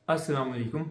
अस्सलाम वालेकुम।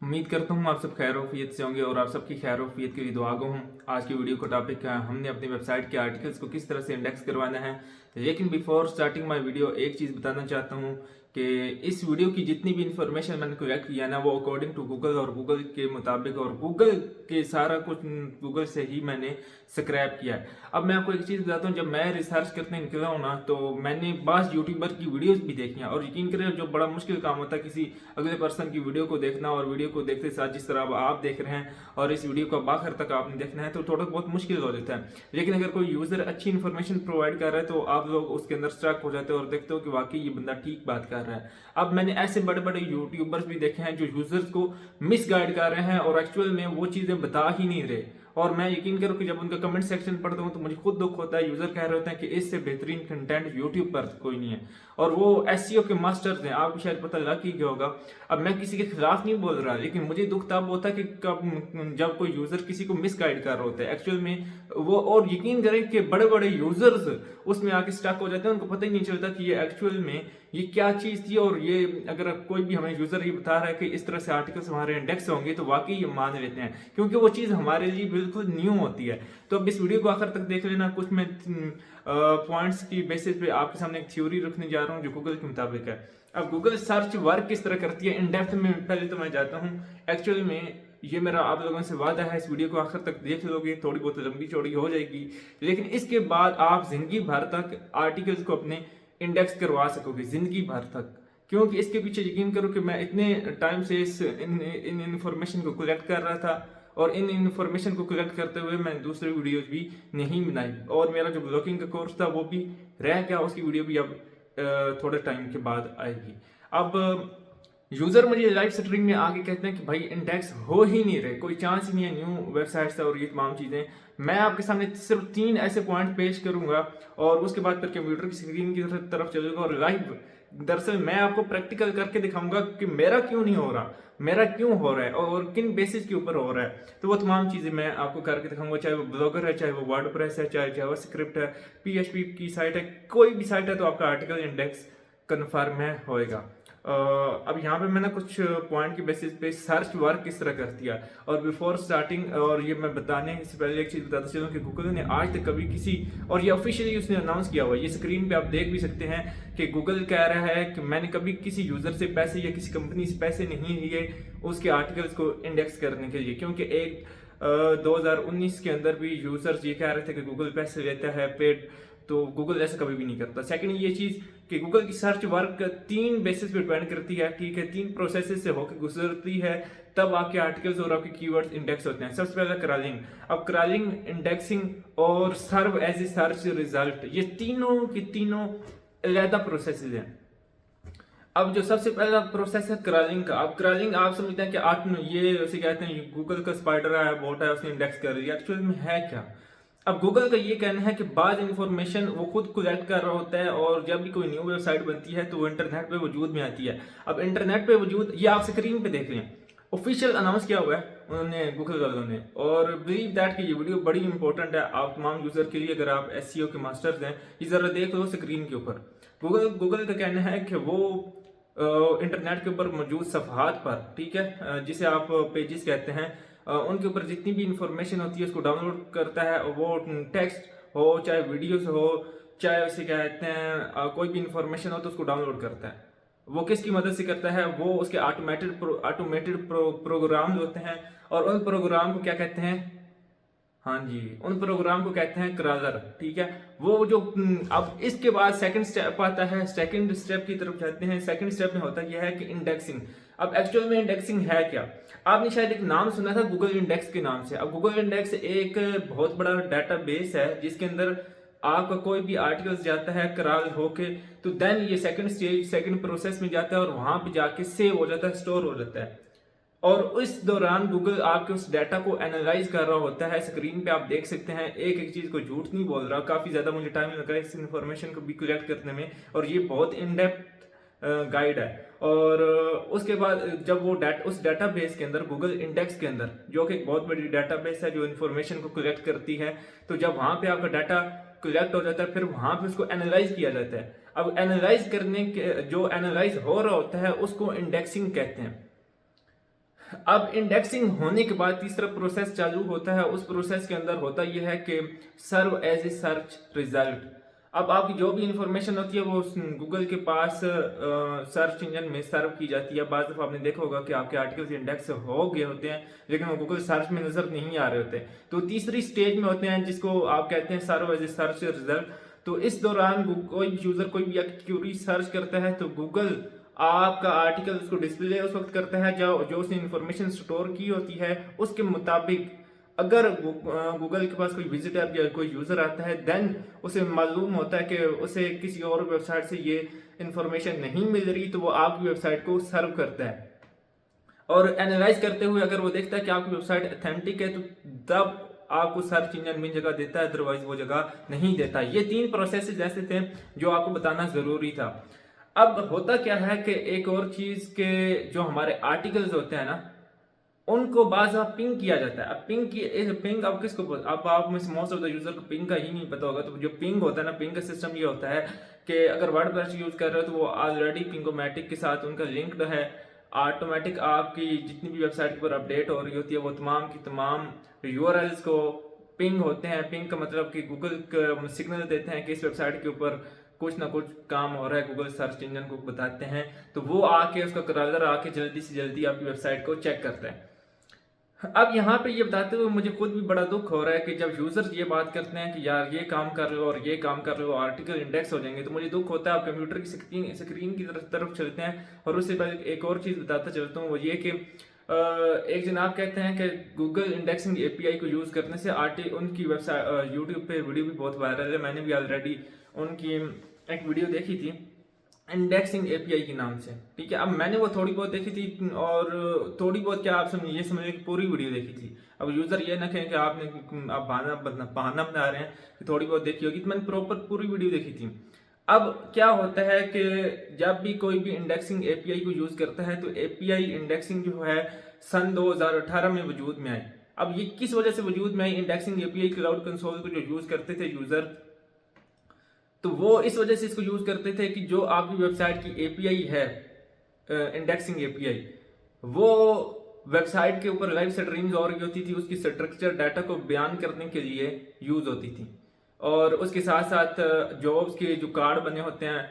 उम्मीद करता हूँ आप सब खैर वफियत से होंगे और आप सबकी खैर वफियत के लिए दुआ गो हूँ। आज की वीडियो का टॉपिक है हमने अपनी वेबसाइट के आर्टिकल्स को किस तरह से इंडेक्स करवाना है। लेकिन बिफोर स्टार्टिंग माय वीडियो एक चीज़ बताना चाहता हूँ कि इस वीडियो की जितनी भी इंफॉर्मेशन मैंने कलेक्ट किया ना वो अकॉर्डिंग टू गूगल और गूगल के मुताबिक और गूगल के सारा कुछ गूगल से ही मैंने स्क्रैप किया है। अब मैं आपको एक चीज़ बताता हूँ, जब मैं रिसर्च करने निकला हूँ ना तो मैंने बास यूट्यूबर की वीडियोस भी देखी हैं और यकीन करें जो बड़ा मुश्किल काम होता है किसी अगले पर्सन की वीडियो को देखना और वीडियो को देखते साथ जिस तरह अब आप देख रहे हैं और इस वीडियो को आखिर तक आपने देखना है तो थोड़ा बहुत मुश्किल हो जाता है। लेकिन अगर कोई यूजर अच्छी इन्फॉर्मेशन प्रोवाइड कर रहा है तो आप लोग उसके अंदर स्ट्रक हो जाते हो और देखते हो कि वाकई ये बंदा ठीक बात कर रहा है। अब मैंने ऐसे बड़े बड़े यूट्यूबर्स भी देखे हैं जो यूजर्स को मिसगाइड कर रहे हैं और एक्चुअल में वो चीजें बता ही नहीं रहे। और मैं यकीन करूँ कि जब उनका कमेंट सेक्शन पढ़ता हूँ तो मुझे खुद दुख होता है। यूजर कह रहे होते हैं कि इससे बेहतरीन कंटेंट यूट्यूब पर कोई नहीं है और वो एसईओ के मास्टर्स हैं, आपको शायद पता लग ही गया होगा। अब मैं किसी के खिलाफ नहीं बोल रहा, लेकिन मुझे दुख तब होता है कि कब जब कोई यूजर किसी को मिसगाइड कर रहा होता है एक्चुअल में वो। और यकीन करें कि बड़े बड़े यूजर्स उसमें आके स्टक हो जाते हैं, उनको पता ही नहीं चलता कि ये एक्चुअल में ये क्या चीज़ थी। और ये अगर कोई भी हमें यूजर ये बता रहा है कि इस तरह से आर्टिकल्स हमारे इंडेक्स होंगे तो वाकई ये मान लेते हैं क्योंकि वो चीज़ हमारे लिए बिल्कुल न्यू होती है। तो अब इस वीडियो को आखिर तक देख लेना। कुछ मैं पॉइंट्स की बेसिस पे आपके सामने एक थ्योरी रखने जा रहा हूँ जो गूगल के मुताबिक है। अब गूगल सर्च वर्क किस तरह करती है इन डेप्थ में पहले तो मैं जाता हूँ। एक्चुअल में ये मेरा आप लोगों से वादा है, इस वीडियो को आखिर तक देख लोगे, थोड़ी बहुत लंबी चौड़ी हो जाएगी लेकिन इसके बाद आप जिंदगी भर तक आर्टिकल्स को अपने इंडेक्स करवा सकोगे जिंदगी भर तक। क्योंकि इसके पीछे यकीन करो कि मैं इतने टाइम से इन इंफॉर्मेशन को कलेक्ट कर रहा था और इन इंफॉर्मेशन को कलेक्ट करते हुए मैंने दूसरी वीडियोस भी नहीं बनाई और मेरा जो ब्लॉगिंग का कोर्स था वो भी रह गया, उसकी वीडियो भी अब थोड़े टाइम के बाद आएगी। अब यूजर मुझे लाइव स्ट्रीमिंग में आके कहते हैं कि भाई इंडेक्स हो ही नहीं रहे, कोई चांस ही नहीं है, न्यू वेबसाइट्स और ये तमाम चीज़ें। मैं आपके सामने सिर्फ 3 ऐसे पॉइंट पेश करूंगा और उसके बाद फिर कंप्यूटर की स्क्रीन की तरफ चलूंगा और लाइव दरअसल मैं आपको प्रैक्टिकल करके दिखाऊंगा कि मेरा क्यों नहीं हो रहा, मेरा क्यों हो रहा है और किन बेसिस के ऊपर हो रहा है। तो वो तमाम चीज़ें मैं आपको करके दिखाऊंगा, चाहे वो ब्लॉगर है, चाहे वो वर्डप्रेस है, चाहे जावास्क्रिप्ट है, पीएचपी की साइट है, कोई भी साइट है तो आपका आर्टिकल इंडेक्स कन्फर्म है होएगा। अब यहाँ पे मैंने कुछ पॉइंट की बेसिस पे सर्च वर्क किस तरह करती है और बिफोर स्टार्टिंग और ये मैं बताने से पहले एक चीज़ बताता चलूँ कि गूगल ने आज तक कभी किसी और ये ऑफिशियली उसने अनाउंस किया हुआ है, ये स्क्रीन पे आप देख भी सकते हैं कि गूगल कह रहा है कि मैंने कभी किसी यूज़र से पैसे या किसी कंपनी से पैसे नहीं लिए उसके आर्टिकल्स को इंडेक्स करने के लिए। क्योंकि 2019 के अंदर भी यूजर्स ये कह रहे थे कि गूगल पैसे लेता है पेड, तो गूगल ऐसा कभी भी नहीं करता। सेकंड ये चीज़ कि गूगल की सर्च वर्क 3 बेसिस पे डिपेंड करती है, ठीक है, 3 प्रोसेसेस से होकर गुजरती है तब आपके आर्टिकल्स और आपके कीवर्ड्स इंडेक्स होते हैं। सबसे पहले क्रॉलिंग। अब क्रॉलिंग, इंडेक्सिंग और serve as a search result, ये तीनों की तीनों अलग प्रोसेसेस हैं। अब जो सबसे पहला प्रोसेस है क्रॉलिंग का। अब क्रॉलिंग आप समझते हैं कि ये उसे कहते हैं गूगल का स्पाइडर है, बोट है, उसने इंडेक्स कर दिया। एक्चुअल में है क्या? अब गूगल का ये कहना है कि बाद इंफॉर्मेशन वो खुद कलेक्ट कर रहा होता है और जब भी कोई न्यू वेबसाइट बनती है तो वो इंटरनेट पे वजूद में आती है। अब इंटरनेट पे वजूद, ये आप स्क्रीन पे देख लें, ऑफिशियल अनाउंस किया हुआ है उन्होंने गूगल वालों ने। और बिलीव दैट कि ये वीडियो बड़ी इंपॉर्टेंट है आप तमाम यूजर के लिए। अगर आप एसईओ के मास्टर्स हैं ये जरा देख लो स्क्रीन के ऊपर। गूगल का कहना है कि वो इंटरनेट के ऊपर मौजूद सफहात पर, ठीक है, जिसे आप पेजेस कहते हैं, उनके ऊपर जितनी भी इंफॉर्मेशन होती है उसको डाउनलोड करता है। वो टेक्स्ट हो चाहे वीडियोस हो चाहे उसे कहते हैं कोई भी इंफॉर्मेशन हो तो उसको डाउनलोड करता है। वो किसकी मदद से करता है? वो उसके ऑटोमेटेड प्रोग्राम होते हैं और उन प्रोग्राम को क्या कहते हैं? हाँ जी, उन प्रोग्राम को कहते हैं क्रॉलर, ठीक है। वो जो अब इसके बाद सेकंड स्टेप आता है, सेकंड स्टेप की तरफ जाते हैं। सेकंड स्टेप में होता यह है कि इंडेक्सिंग। अब एक्चुअल में इंडेक्सिंग है क्या? आपने शायद एक नाम सुना था गूगल इंडेक्स के नाम से। अब गूगल इंडेक्स एक बहुत बड़ा डाटाबेस है जिसके अंदर आपका कोई भी आर्टिकल्स जाता है क्रॉल होके तो देन ये सेकंड स्टेज, सेकंड प्रोसेस में जाता है और वहां पे जाके सेव हो जाता है, स्टोर हो जाता है। और इस दौरान गूगल आपके उस डाटा को एनालाइज कर रहा होता है। स्क्रीन पे आप देख सकते हैं, एक एक चीज को झूठ नहीं बोल रहा, काफी ज्यादा मुझे टाइम लगा इस इन्फॉर्मेशन को भी कलेक्ट करने में और ये बहुत इन डेप्थ गाइड है। और उसके बाद जब वो उस डाटाबेस के अंदर, गूगल इंडेक्स के अंदर, जो कि एक बहुत बड़ी डाटाबेस है जो इन्फॉर्मेशन को कलेक्ट करती है, तो जब वहां पे आपका डाटा कलेक्ट हो जाता है फिर वहां पे उसको एनालाइज किया जाता है। अब एनालाइज करने के जो एनालाइज हो रहा होता है उसको इंडेक्सिंग कहते हैं। अब इंडेक्सिंग होने के बाद तीसरा प्रोसेस चालू होता है। उस प्रोसेस के अंदर होता यह है कि serve as a search result. अब आपकी जो भी इंफॉर्मेशन होती है वो गूगल के पास सर्च इंजन में सर्व की जाती है। बाज़ दफ़ा आपने देखा होगा कि आपके आर्टिकल्स इंडेक्स हो गए होते हैं लेकिन वो गूगल सर्च में नज़र नहीं आ रहे होते। तो तीसरी स्टेज में होते हैं जिसको आप कहते हैं serve as a search result. तो इस दौरान कोई यूज़र कोई भी क्यूरी सर्च करता है तो गूगल आपका आर्टिकल उसको डिस्प्ले उस वक्त करता है जो जो उसने इंफॉर्मेशन स्टोर की होती है उसके मुताबिक। अगर गूगल के पास कोई विजिटर या कोई यूजर आता है देन उसे मालूम होता है कि उसे किसी और वेबसाइट से ये इंफॉर्मेशन नहीं मिल रही तो वो आपकी वेबसाइट को सर्व करता है और एनालाइज करते हुए अगर वो देखता है कि आपकी वेबसाइट अथेंटिक है तो तब आपको सर्च इंजन में जगह देता है, अदरवाइज वो जगह नहीं देता। ये 3 प्रोसेस ऐसे थे जो आपको बताना जरूरी था। अब होता क्या है कि एक और चीज के जो हमारे आर्टिकल्स होते हैं ना उनको बाज़ पिंग किया जाता है। अब पिंग अब किसको अब आप में मोस्ट ऑफ द यूजर को पिंग का ही नहीं पता होगा। तो जो पिंग होता है ना, पिंग का सिस्टम ये होता है कि अगर वर्डप्रेस यूज कर रहे हो तो वो ऑलरेडी पिंगोमैटिक के साथ उनका लिंक्ड है। ऑटोमेटिक आपकी जितनी भी वेबसाइट पर अपडेट हो रही होती है वो तमाम की तमाम यूआरएल्स को पिंग होते हैं। पिंग का मतलब कि गूगल सिग्नल देते हैं कि इस वेबसाइट के ऊपर कुछ ना कुछ काम हो रहा है, गूगल सर्च इंजन को बताते हैं तो वो आके उसका क्रॉलर आके जल्दी से जल्दी आपकी वेबसाइट को चेक करता है। अब यहाँ पे ये बताते हुए मुझे खुद भी बड़ा दुख हो रहा है कि जब यूजर्स ये बात करते हैं कि यार ये काम कर रहे हो और ये काम कर रहे हो आर्टिकल इंडेक्स हो जाएंगे, तो मुझे दुख होता है। आप कंप्यूटर की स्क्रीन की तरफ चलते हैं और उससे पहले एक और चीज़ बताता चलता हूँ, वो ये कि एक जनाब कहते हैं कि गूगल इंडेक्सिंग एपीआई को यूज़ करने से उनकी वेबसाइट यूट्यूब पे वीडियो भी बहुत वायरल है, मैंने भी ऑलरेडी उनकी एक वीडियो देखी थी इंडेक्सिंग एपीआई के नाम से। ठीक है, अब मैंने वो थोड़ी बहुत देखी थी और थोड़ी बहुत क्या आप समझिए, ये समझिए कि पूरी वीडियो देखी थी। अब यूजर ये ना कहें कि आपने आप बहाना बना रहे हैं कि थोड़ी बहुत देखी होगी, तो मैंने प्रॉपर पूरी वीडियो देखी थी। अब क्या होता है कि जब भी कोई भी इंडेक्सिंग एपीआई को यूज करता है तो एपीआई इंडेक्सिंग जो है सन 2018 में वजूद में आई। अब ये किस वजह से वजूद में आई? इंडेक्सिंग एपीआई क्लाउड कंसोल को जो यूज करते थे यूजर, तो वो इस वजह से इसको यूज करते थे कि जो आपकी वेबसाइट की एपीआई है इंडेक्सिंग एपीआई, वो वेबसाइट के ऊपर लाइव स्ट्रीम्स हो रही होती थी, उसकी स्ट्रक्चर डाटा को बयान करने के लिए यूज होती थी। और उसके साथ साथ जॉब्स के जो कार्ड बने होते हैं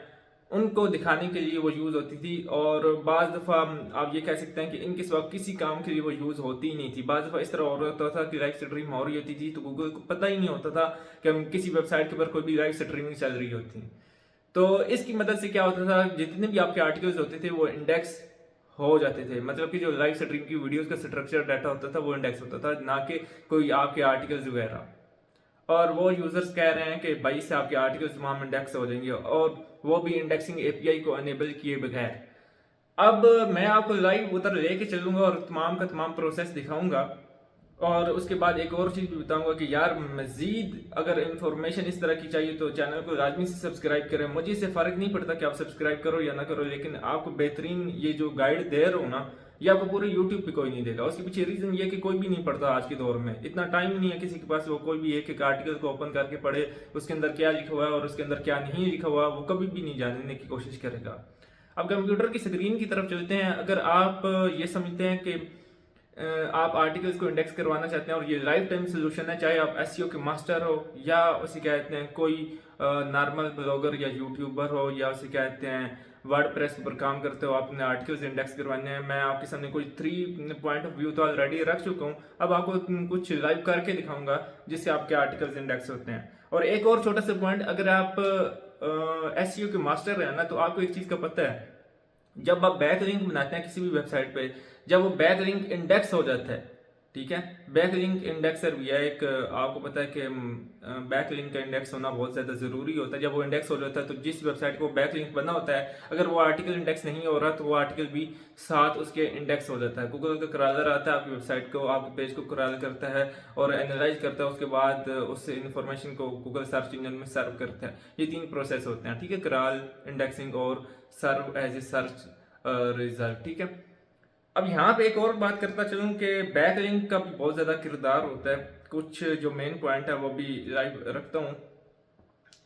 उनको दिखाने के लिए वो यूज़ होती थी। और बाज़ दफ़ा आप ये कह सकते हैं कि इनके सिवा किसी काम के लिए वो यूज़ होती ही नहीं थी। बाज़ दफ़ा इस तरह हो होता था कि लाइव स्ट्रीम हो रही होती थी तो गूगल को पता ही नहीं होता था कि हम किसी वेबसाइट के ऊपर कोई भी लाइव स्ट्रीमिंग चल रही होती। तो इसकी मदद से क्या होता था, जितने भी आपके आर्टिकल्स होते थे वो इंडेक्स हो जाते थे। मतलब कि जो लाइव स्ट्रीम की वीडियोस का स्ट्रक्चर डाटा होता था वो इंडेक्स होता था, ना कि कोई आपके आर्टिकल्स वगैरह। और वो यूजर्स कह रहे हैं कि 22 से आपके आर्टिकल्स तमाम इंडेक्स हो जाएंगे और वो भी इंडेक्सिंग एपीआई को अनेबल किए बगैर। अब मैं आपको लाइव उधर लेके चलूंगा और तमाम का तमाम प्रोसेस दिखाऊंगा और उसके बाद एक और चीज़ भी बताऊंगा कि यार मजीद अगर इंफॉर्मेशन इस तरह की चाहिए तो चैनल को लाजमी से सब्सक्राइब करें। मुझे इससे फ़र्क नहीं पड़ता कि आप सब्सक्राइब करो या ना करो, लेकिन आपको बेहतरीन ये जो गाइड दे रहा हूँ ना, ये आपको पूरे यूट्यूब पे कोई नहीं देगा। उसके पीछे रीज़न ये कि कोई भी नहीं पढ़ता आज के दौर में, इतना टाइम नहीं है किसी के पास वो कोई भी एक आर्टिकल को ओपन करके पढ़े उसके अंदर क्या लिखा हुआ है और उसके अंदर क्या नहीं लिखा हुआ, वो कभी भी नहीं जानने की कोशिश करेगा। अब कंप्यूटर की स्क्रीन की तरफ चलते हैं। अगर आप ये समझते हैं कि आप आर्टिकल्स को इंडेक्स करवाना चाहते हैं और ये लाइफ टाइम सोल्यूशन है, चाहे आप एसईओ के मास्टर हो या उसे कहते हैं कोई नॉर्मल ब्लॉगर या यूट्यूबर हो या उसे कहते हैं वर्डप्रेस पर काम करते हो, आपने आर्टिकल्स इंडेक्स करवाने हैं। मैं आपके सामने कोई 3 पॉइंट ऑफ व्यू तो ऑलरेडी रख चुका हूँ, अब आपको कुछ लाइव करके दिखाऊंगा जिससे आपके आर्टिकल्स इंडेक्स होते हैं। और एक और छोटा सा पॉइंट, अगर आप एसईओ के मास्टर हैं ना तो आपको एक चीज़ का पता है, जब आप बैक लिंक बनाते हैं किसी भी वेबसाइट पे, जब वो बैक लिंक इंडेक्स हो जाता है, ठीक है, बैक लिंक इंडेक्सर भी है एक, आपको पता है कि बैक लिंक का इंडेक्स होना बहुत ज़्यादा ज़रूरी होता है। जब वो इंडेक्स हो जाता है तो जिस वेबसाइट को बैक लिंक बना होता है, अगर वो आर्टिकल इंडेक्स नहीं हो रहा तो वो आर्टिकल भी साथ उसके इंडेक्स हो जाता है। गूगल का क्रॉलर आता है आपकी वेबसाइट को, आपके पेज को क्रॉल करता है और एनालाइज करता है, उसके बाद उस इन्फॉर्मेशन को गूगल सर्च इंजन में सर्व करता है। ये 3 प्रोसेस होते हैं, ठीक है, क्रॉल, इंडेक्सिंग और serve as a search result. ठीक है, अब यहाँ पे एक और बात करता चलूँ कि बैक लिंक का भी बहुत ज़्यादा किरदार होता है। कुछ जो मेन पॉइंट है वो भी लाइव रखता हूँ।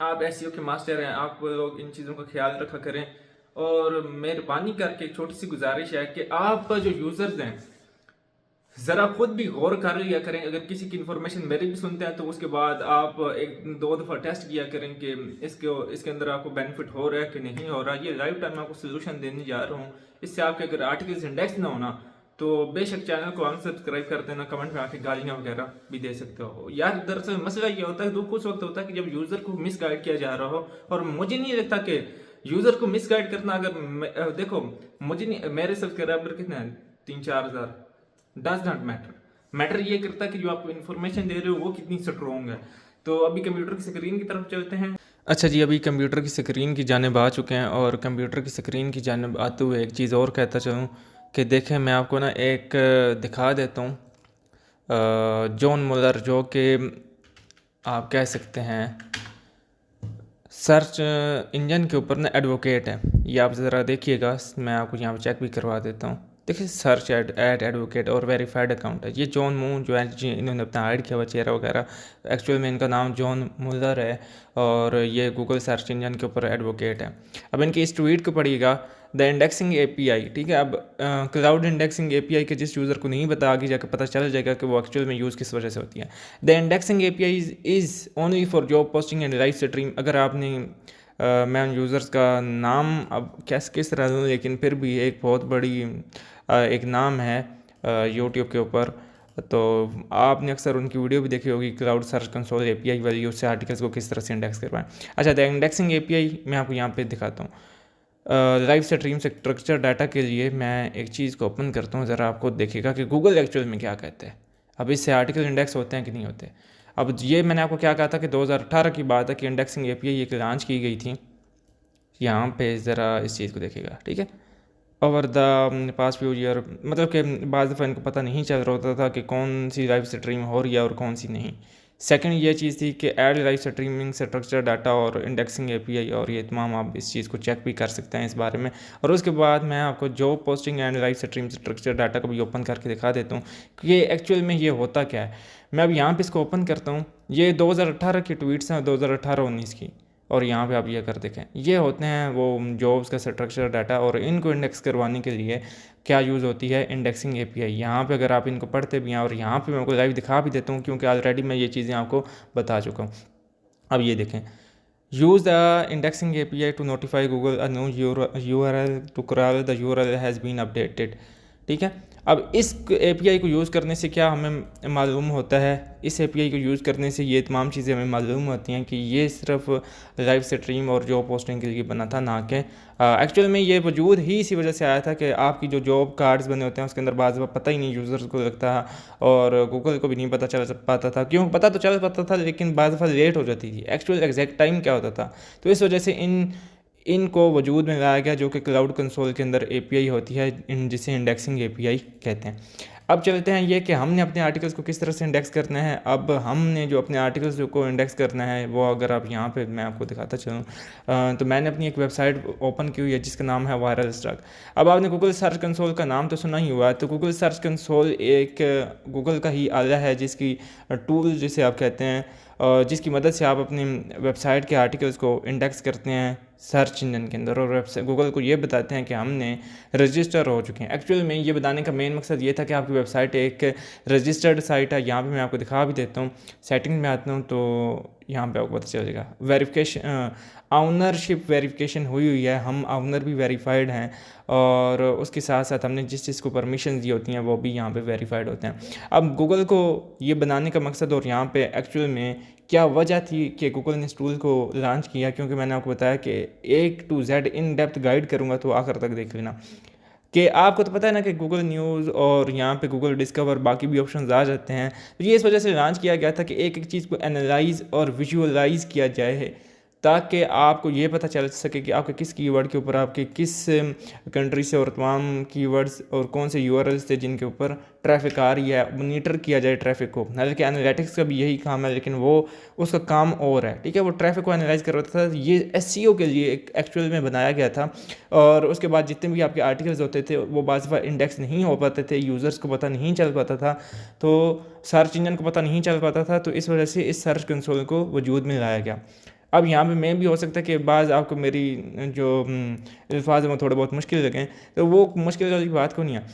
आप एसईओ के मास्टर हैं, आप लोग इन चीज़ों का ख्याल रखा करें और मेहरबानी करके एक छोटी सी गुजारिश है कि आप जो यूज़र्स हैं ज़रा खुद भी गौर कर लिया करें। अगर किसी की इन्फॉर्मेशन मेरी भी सुनते हैं तो उसके बाद आप एक दो दफ़ा टेस्ट किया करें कि इसके अंदर आपको बेनिफिट हो रहा है कि नहीं हो रहा। ये लाइव टाइम में आपको सोल्यूशन देने जा रहा हूँ। इससे आपके अगर आर्टिकल्स इंडेक्स ना होना तो बेशक चैनल को अनसब्सक्राइब कर देना, कमेंट में आके गालियाँ वगैरह भी दे सकते हो यार। दरअसल मसला ये होता है, दुख उस वक्त होता है कि जब यूज़र को मिस गाइड किया जा रहा हो। और मुझे नहीं लगता कि यूज़र को मिस गाइड करना, देखो मुझे नहीं, मेरे सब्सक्राइबर कितने हैं, 3-4 हज़ार, डज नॉट मैटर। मैटर ये करता है कि जो आपको इन्फॉर्मेशन दे रहे हो वो कितनी स्ट्रॉन्ग है। तो अभी कंप्यूटर की स्क्रीन की तरफ चलते हैं। अच्छा जी, अभी कंप्यूटर की स्क्रीन की जानिब आ चुके हैं और कंप्यूटर की स्क्रीन की जानिब आते हुए एक चीज़ और कहता चलूँ कि देखें, मैं आपको ना एक दिखा देता हूँ। जॉन मुलर, जो कि आप कह सकते हैं सर्च इंजन के ऊपर ना एडवोकेट है। ये आप ज़रा देखिएगा, मैं आपको यहाँ पर चेक भी करवा देता हूँ। देखिए, सर्च एट एडवोकेट और वेरीफाइड अकाउंट है। ये जॉन मून जो है, इन्होंने अपना हाइड किया हुआ चेहरा वगैरह, एक्चुअल में इनका नाम जॉन मुलर है और ये गूगल सर्च इंजन के ऊपर एडवोकेट है। अब इनकी इस ट्वीट को पढ़िएगा, द इंडेक्सिंग एपीआई, ठीक है। अब क्लाउड इंडेक्सिंग एपीआई के जिस यूज़र को नहीं पता, आगे जाकर पता चल जाएगा कि वो एक्चुअल में यूज़ किस वजह से होती है। The indexing API is only for job posting and live stream. अगर आपने मैं उन यूज़र्स का नाम अब किस तरह दूँ, लेकिन फिर भी एक बहुत बड़ी एक नाम है यूट्यूब के ऊपर। तो आपने अक्सर उनकी वीडियो भी देखी होगी, क्लाउड सर्च कंसोल एपीआई वाली, उससे आर्टिकल्स को किस तरह से इंडेक्स करवाएं। अच्छा, द इंडेक्सिंग एपीआई मैं आपको यहाँ पे दिखाता हूँ। लाइव स्ट्रीम से स्ट्रक्चर डाटा के लिए मैं एक चीज़ को ओपन करता हूँ, ज़रा आपको देखिएगा कि गूगल एक्चुअल में क्या कहते हैं। अब इससे आर्टिकल इंडेक्स होते हैं कि नहीं होते। अब ये मैंने आपको क्या कहा था कि 2018 की बात है कि इंडेक्सिंग एपीआई एक लॉन्च की गई थी। यहाँ पे ज़रा इस चीज़ को देखिएगा, ठीक है। Over the past few year, मतलब कि बाज़ दफ़ा इनको पता नहीं चल रहा होता था कि कौन सी लाइव स्ट्रीम हो रही है और कौन सी नहीं। सेकंड ये चीज़ थी कि add live streaming structure data और इंडेक्सिंग एपीआई, और ये तमाम आप इस चीज़ को चेक भी कर सकते हैं इस बारे में। और उसके बाद मैं आपको job posting and live stream structure data को भी ओपन करके दिखा देता हूँ कि ये एक्चुअल में ये होता क्या है। मैं अब यहाँ पे इसको ओपन करता हूँ। ये 2018 की ट्वीट्स हैं, 2018-19 की। और यहाँ पे आप ये कर देखें, ये होते हैं वो जॉब्स का स्ट्रक्चर डाटा, और इनको इंडेक्स करवाने के लिए क्या यूज़ होती है, इंडेक्सिंग एपीआई। यहाँ पे अगर आप इनको पढ़ते भी हैं, और यहाँ पे मैं आपको लाइव दिखा भी देता हूँ क्योंकि ऑलरेडी मैं ये चीज़ें आपको बता चुका हूँ। अब ये देखें, use the indexing API to notify Google a new URL to crawl the URL has been updated, ठीक है। अब इस एपीआई को यूज़ करने से क्या हमें मालूम होता है, इस एपीआई को यूज़ करने से ये तमाम चीज़ें हमें मालूम होती हैं कि ये सिर्फ लाइव स्ट्रीम और जॉब पोस्टिंग के लिए बना था, ना कि एक्चुअल में ये वजूद ही इसी वजह से आया था कि आपकी जो जॉब कार्ड्स बने होते हैं उसके अंदर बाज़ पता ही नहीं यूज़र्स को लगता है, और गूगल को भी नहीं पता चल पाता था। क्यों, पता तो चल पाता था लेकिन बाज़ दफ़ा लेट हो जाती थी, एक्चुअल एग्जैक्ट टाइम क्या होता था। तो इस वजह से इनको वजूद में लाया गया, जो कि क्लाउड कंसोल के अंदर एपीआई होती है, जिसे इंडेक्सिंग एपीआई कहते हैं। अब चलते हैं ये कि हमने अपने आर्टिकल्स को किस तरह से इंडेक्स करना है। अब हमने जो अपने आर्टिकल्स को इंडेक्स करना है वो, अगर आप यहाँ पे मैं आपको दिखाता चलूँ, तो मैंने अपनी एक वेबसाइट ओपन की हुई है जिसका नाम है वायरल स्ट्रक। अब आपने गूगल सर्च कंसोल का नाम तो सुना ही हुआ है। तो गूगल सर्च कंसोल एक गूगल का ही आला है, जिसकी टूल जिसे आप कहते हैं, जिसकी मदद से आप अपनी वेबसाइट के आर्टिकल्स को इंडेक्स करते हैं सर्च इंजन के अंदर, और वेबसाइट गूगल को ये बताते हैं कि हमने रजिस्टर हो चुके हैं। एक्चुअल में ये बताने का मेन मकसद ये था कि आपकी वेबसाइट एक रजिस्टर्ड साइट है। यहाँ पे मैं आपको दिखा भी देता हूँ, सेटिंग में आता हूँ तो यहाँ पे आपको पता चलेगा। वेरिफिकेशन, ऑनरशिप वेरिफिकेशन हुई है, हम ऑनर भी वेरीफाइड हैं, और उसके साथ साथ हमने जिस चीज़ को परमिशन दी होती हैं वो भी यहाँ पे वेरीफाइड होते हैं। अब गूगल को ये बनाने का मकसद, और यहाँ पे एक्चुअल में क्या वजह थी कि गूगल ने इस टूल को लॉन्च किया, क्योंकि मैंने आपको बताया कि A to Z in depth guide करूँगा, तो आखिर तक देख लेना। कि आपको तो पता है ना कि गूगल न्यूज़ और यहाँ पे गूगल डिस्कवर बाकी भी ऑप्शंस आ जाते हैं। तो ये इस वजह से लॉन्च किया गया था कि एक एक चीज़ को एनालाइज और विजुअलाइज किया जाए, ताकि आपको ये पता चल सके कि आपके किस कीवर्ड के ऊपर, आपके किस कंट्री से, और तमाम कीवर्ड्स और कौन से यूआरएल्स थे जिनके ऊपर ट्रैफिक आ रही है, मॉनिटर किया जाए ट्रैफिक को। हालांकि एनालिटिक्स का भी यही काम है, लेकिन वो उसका काम और है, ठीक है। वो ट्रैफिक को एनालाइज कर रहा था, ये एसईओ के लिए एक एक्चुअल में बनाया गया था। और उसके बाद जितने भी आपके आर्टिकल्स होते थे वो बाज़ दफ़ा इंडेक्स नहीं हो पाते थे, यूज़र्स को पता नहीं चल पाता था, तो सर्च इंजन को पता नहीं चल पाता था। तो इस वजह से इस सर्च कंसोल को वजूद में लाया गया। अब यहाँ पे मैं भी हो सकता है कि बाज़ आपको मेरी जो अल्फाज हैं वो थोड़े बहुत मुश्किल लगें, तो वो मुश्किल वाली बात को नहीं है।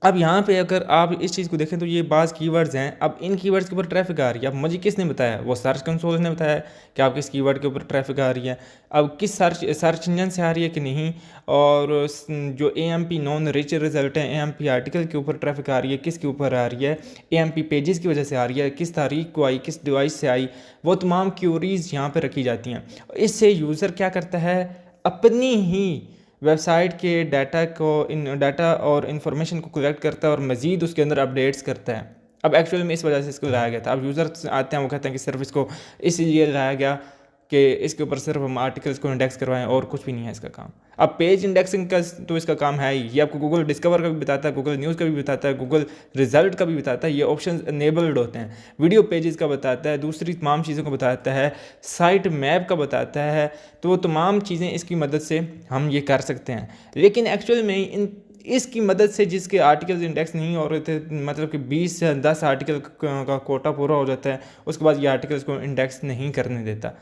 अब यहाँ पे अगर आप इस चीज़ को देखें तो ये बाज़ कीवर्ड्स हैं। अब इन कीवर्ड्स के ऊपर ट्रैफिक आ रही है। अब मुझे किसने बताया? वो सर्च कंसोल ने बताया कि आप किस कीवर्ड के ऊपर ट्रैफिक आ रही है। अब किस सर्च इंजन से आ रही है कि नहीं, और जो AMP नॉन रिच रिजल्ट है, AMP आर्टिकल के ऊपर ट्रैफिक आ रही है, किसके ऊपर आ रही है? AMP पेजेस की वजह से आ रही है, किस तारीख को आई, किस डिवाइस से आई, वो तमाम क्यूरीज यहाँ पर रखी जाती हैं। इससे यूज़र क्या करता है? अपनी ही वेबसाइट के डाटा और इन्फॉर्मेशन को कलेक्ट करता है और मज़ीद उसके अंदर अपडेट्स करता है। अब एक्चुअल में इस वजह से इसको लाया गया था। अब यूज़र आते हैं, वो कहते हैं कि सिर्फ इसको इसीलिए लाया गया कि इसके ऊपर सिर्फ हम आर्टिकल्स को इंडेक्स करवाएं और कुछ भी नहीं है इसका काम। अब पेज इंडेक्सिंग का तो इसका काम है ही। ये आपको गूगल डिस्कवर का भी बताता है, गूगल न्यूज़ का भी बताता है, गूगल रिजल्ट का भी बताता है। ये ऑप्शन एनेबल्ड होते हैं। वीडियो पेजेस का बताता है, दूसरी तमाम चीज़ों को बताता है, साइट मैप का बताता है। तो वो तमाम चीज़ें इसकी मदद से हम ये कर सकते हैं। लेकिन एक्चुअल में इसकी मदद से जिसके आर्टिकल्स इंडेक्स नहीं हो रहे थे, मतलब कि 20 से 10 आर्टिकल का कोटा पूरा हो जाता है, उसके बाद ये आर्टिकल्स को इंडेक्स नहीं करने देता।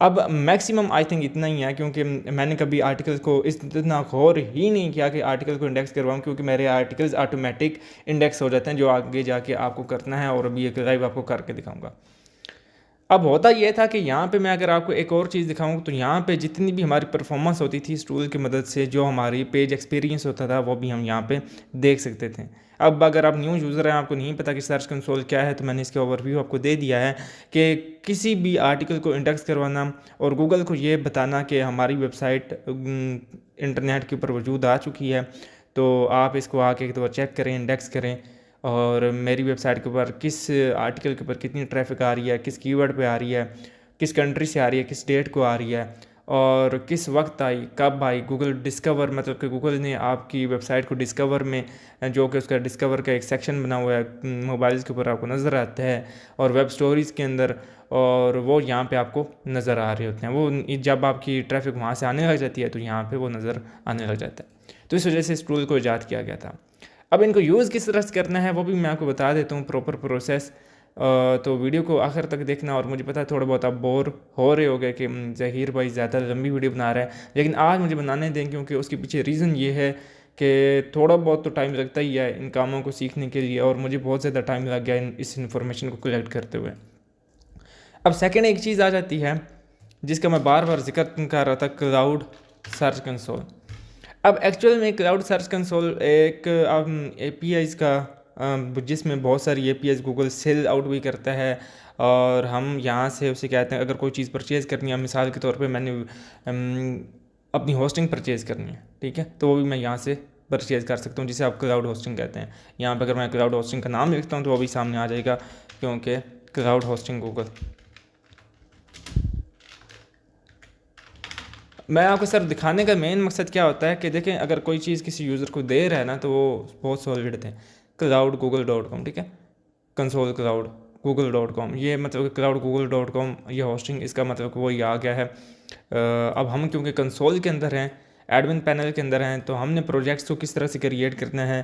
अब मैक्सिमम आई थिंक इतना ही है, क्योंकि मैंने कभी आर्टिकल्स को इतना गौर ही नहीं किया कि आर्टिकल को इंडेक्स करवाऊँ, क्योंकि मेरे आर्टिकल्स ऑटोमेटिक इंडेक्स हो जाते हैं, जो आगे जाके आपको करना है और अभी एक लाइव आपको करके दिखाऊंगा। अब होता ये था कि यहाँ पे मैं अगर आपको एक और चीज़ दिखाऊँ तो यहाँ पे जितनी भी हमारी परफॉर्मेंस होती थी इस टूल की मदद से, जो हमारी पेज एक्सपीरियंस होता था, वो भी हम यहाँ पे देख सकते थे। अब अगर आप न्यू यूज़र हैं, आपको नहीं पता कि सर्च कंसोल क्या है, तो मैंने इसके ओवरव्यू आपको दे दिया है कि किसी भी आर्टिकल को इंडेक्स करवाना और गूगल को ये बताना कि हमारी वेबसाइट इंटरनेट के ऊपर वजूद आ चुकी है, तो आप इसको आके एक दफ़ा चेक करें, इंडेक्स करें, और मेरी वेबसाइट के ऊपर किस आर्टिकल के ऊपर कितनी ट्रैफिक आ रही है, किस कीवर्ड पे आ रही है, किस कंट्री से आ रही है, किस डेट को आ रही है, और किस वक्त आई, कब आई। गूगल डिस्कवर, मतलब कि गूगल ने आपकी वेबसाइट को डिस्कवर में, जो कि उसका डिस्कवर का एक सेक्शन बना हुआ है मोबाइल्स के ऊपर आपको नज़र आता है, और वेब स्टोरीज़ के अंदर, और वो यहाँ पे आपको नज़र आ रहे होते हैं। वो जब आपकी ट्रैफिक वहाँ से आने लग जाती है तो यहाँ पे वो नज़र आने लग जाता है। तो इस वजह से इस टूल को ईजाद किया गया था। अब इनको यूज़ किस तरह से करना है वो भी मैं आपको बता देता हूँ, प्रॉपर प्रोसेस। तो वीडियो को आखिर तक देखना। और मुझे पता है थोड़ा बहुत आप बोर हो रहे होगे कि ज़हीर भाई ज़्यादा लंबी वीडियो बना रहा है, लेकिन आज मुझे बनाने दें, क्योंकि उसके पीछे रीज़न ये है कि थोड़ा बहुत तो टाइम लगता ही है इन कामों को सीखने के लिए, और मुझे बहुत ज़्यादा टाइम लग गया इस इन्फॉर्मेशन को कलेक्ट करते हुए। अब सेकेंड एक चीज़ आ जाती है जिसका मैं बार बार जिक्र कर रहा था, क्लाउड सर्च कंसोल। अब एक्चुअल में क्लाउड सर्च कंसोल एक APIs का, जिसमें बहुत सारी APIs गूगल सेल आउट भी करता है, और हम यहाँ से उसे कहते हैं, अगर कोई चीज़ परचेज़ करनी है, मिसाल के तौर पे मैंने अपनी होस्टिंग परचेज़ करनी है, ठीक है, तो वो भी मैं यहाँ से परचेज़ कर सकता हूँ, जिसे आप क्लाउड होस्टिंग कहते हैं। यहाँ पर अगर मैं क्लाउड होस्टिंग का नाम लिखता हूँ तो वो भी सामने आ जाएगा, क्योंकि क्लाउड होस्टिंग गूगल। मैं आपको सर दिखाने का मेन मकसद क्या होता है कि देखें, अगर कोई चीज़ किसी यूज़र को दे रहा है ना, तो वो बहुत सॉलिड थे। क्लाउड google.com, ठीक है, कंसोल क्लाउड google.com, ये मतलब कि क्लाउड google.com, ये होस्टिंग, इसका मतलब कि वही आ गया है। अब हम क्योंकि कंसोल के अंदर हैं, एडमिन पैनल के अंदर हैं, तो हमने प्रोजेक्ट्स को किस तरह से क्रिएट करना है,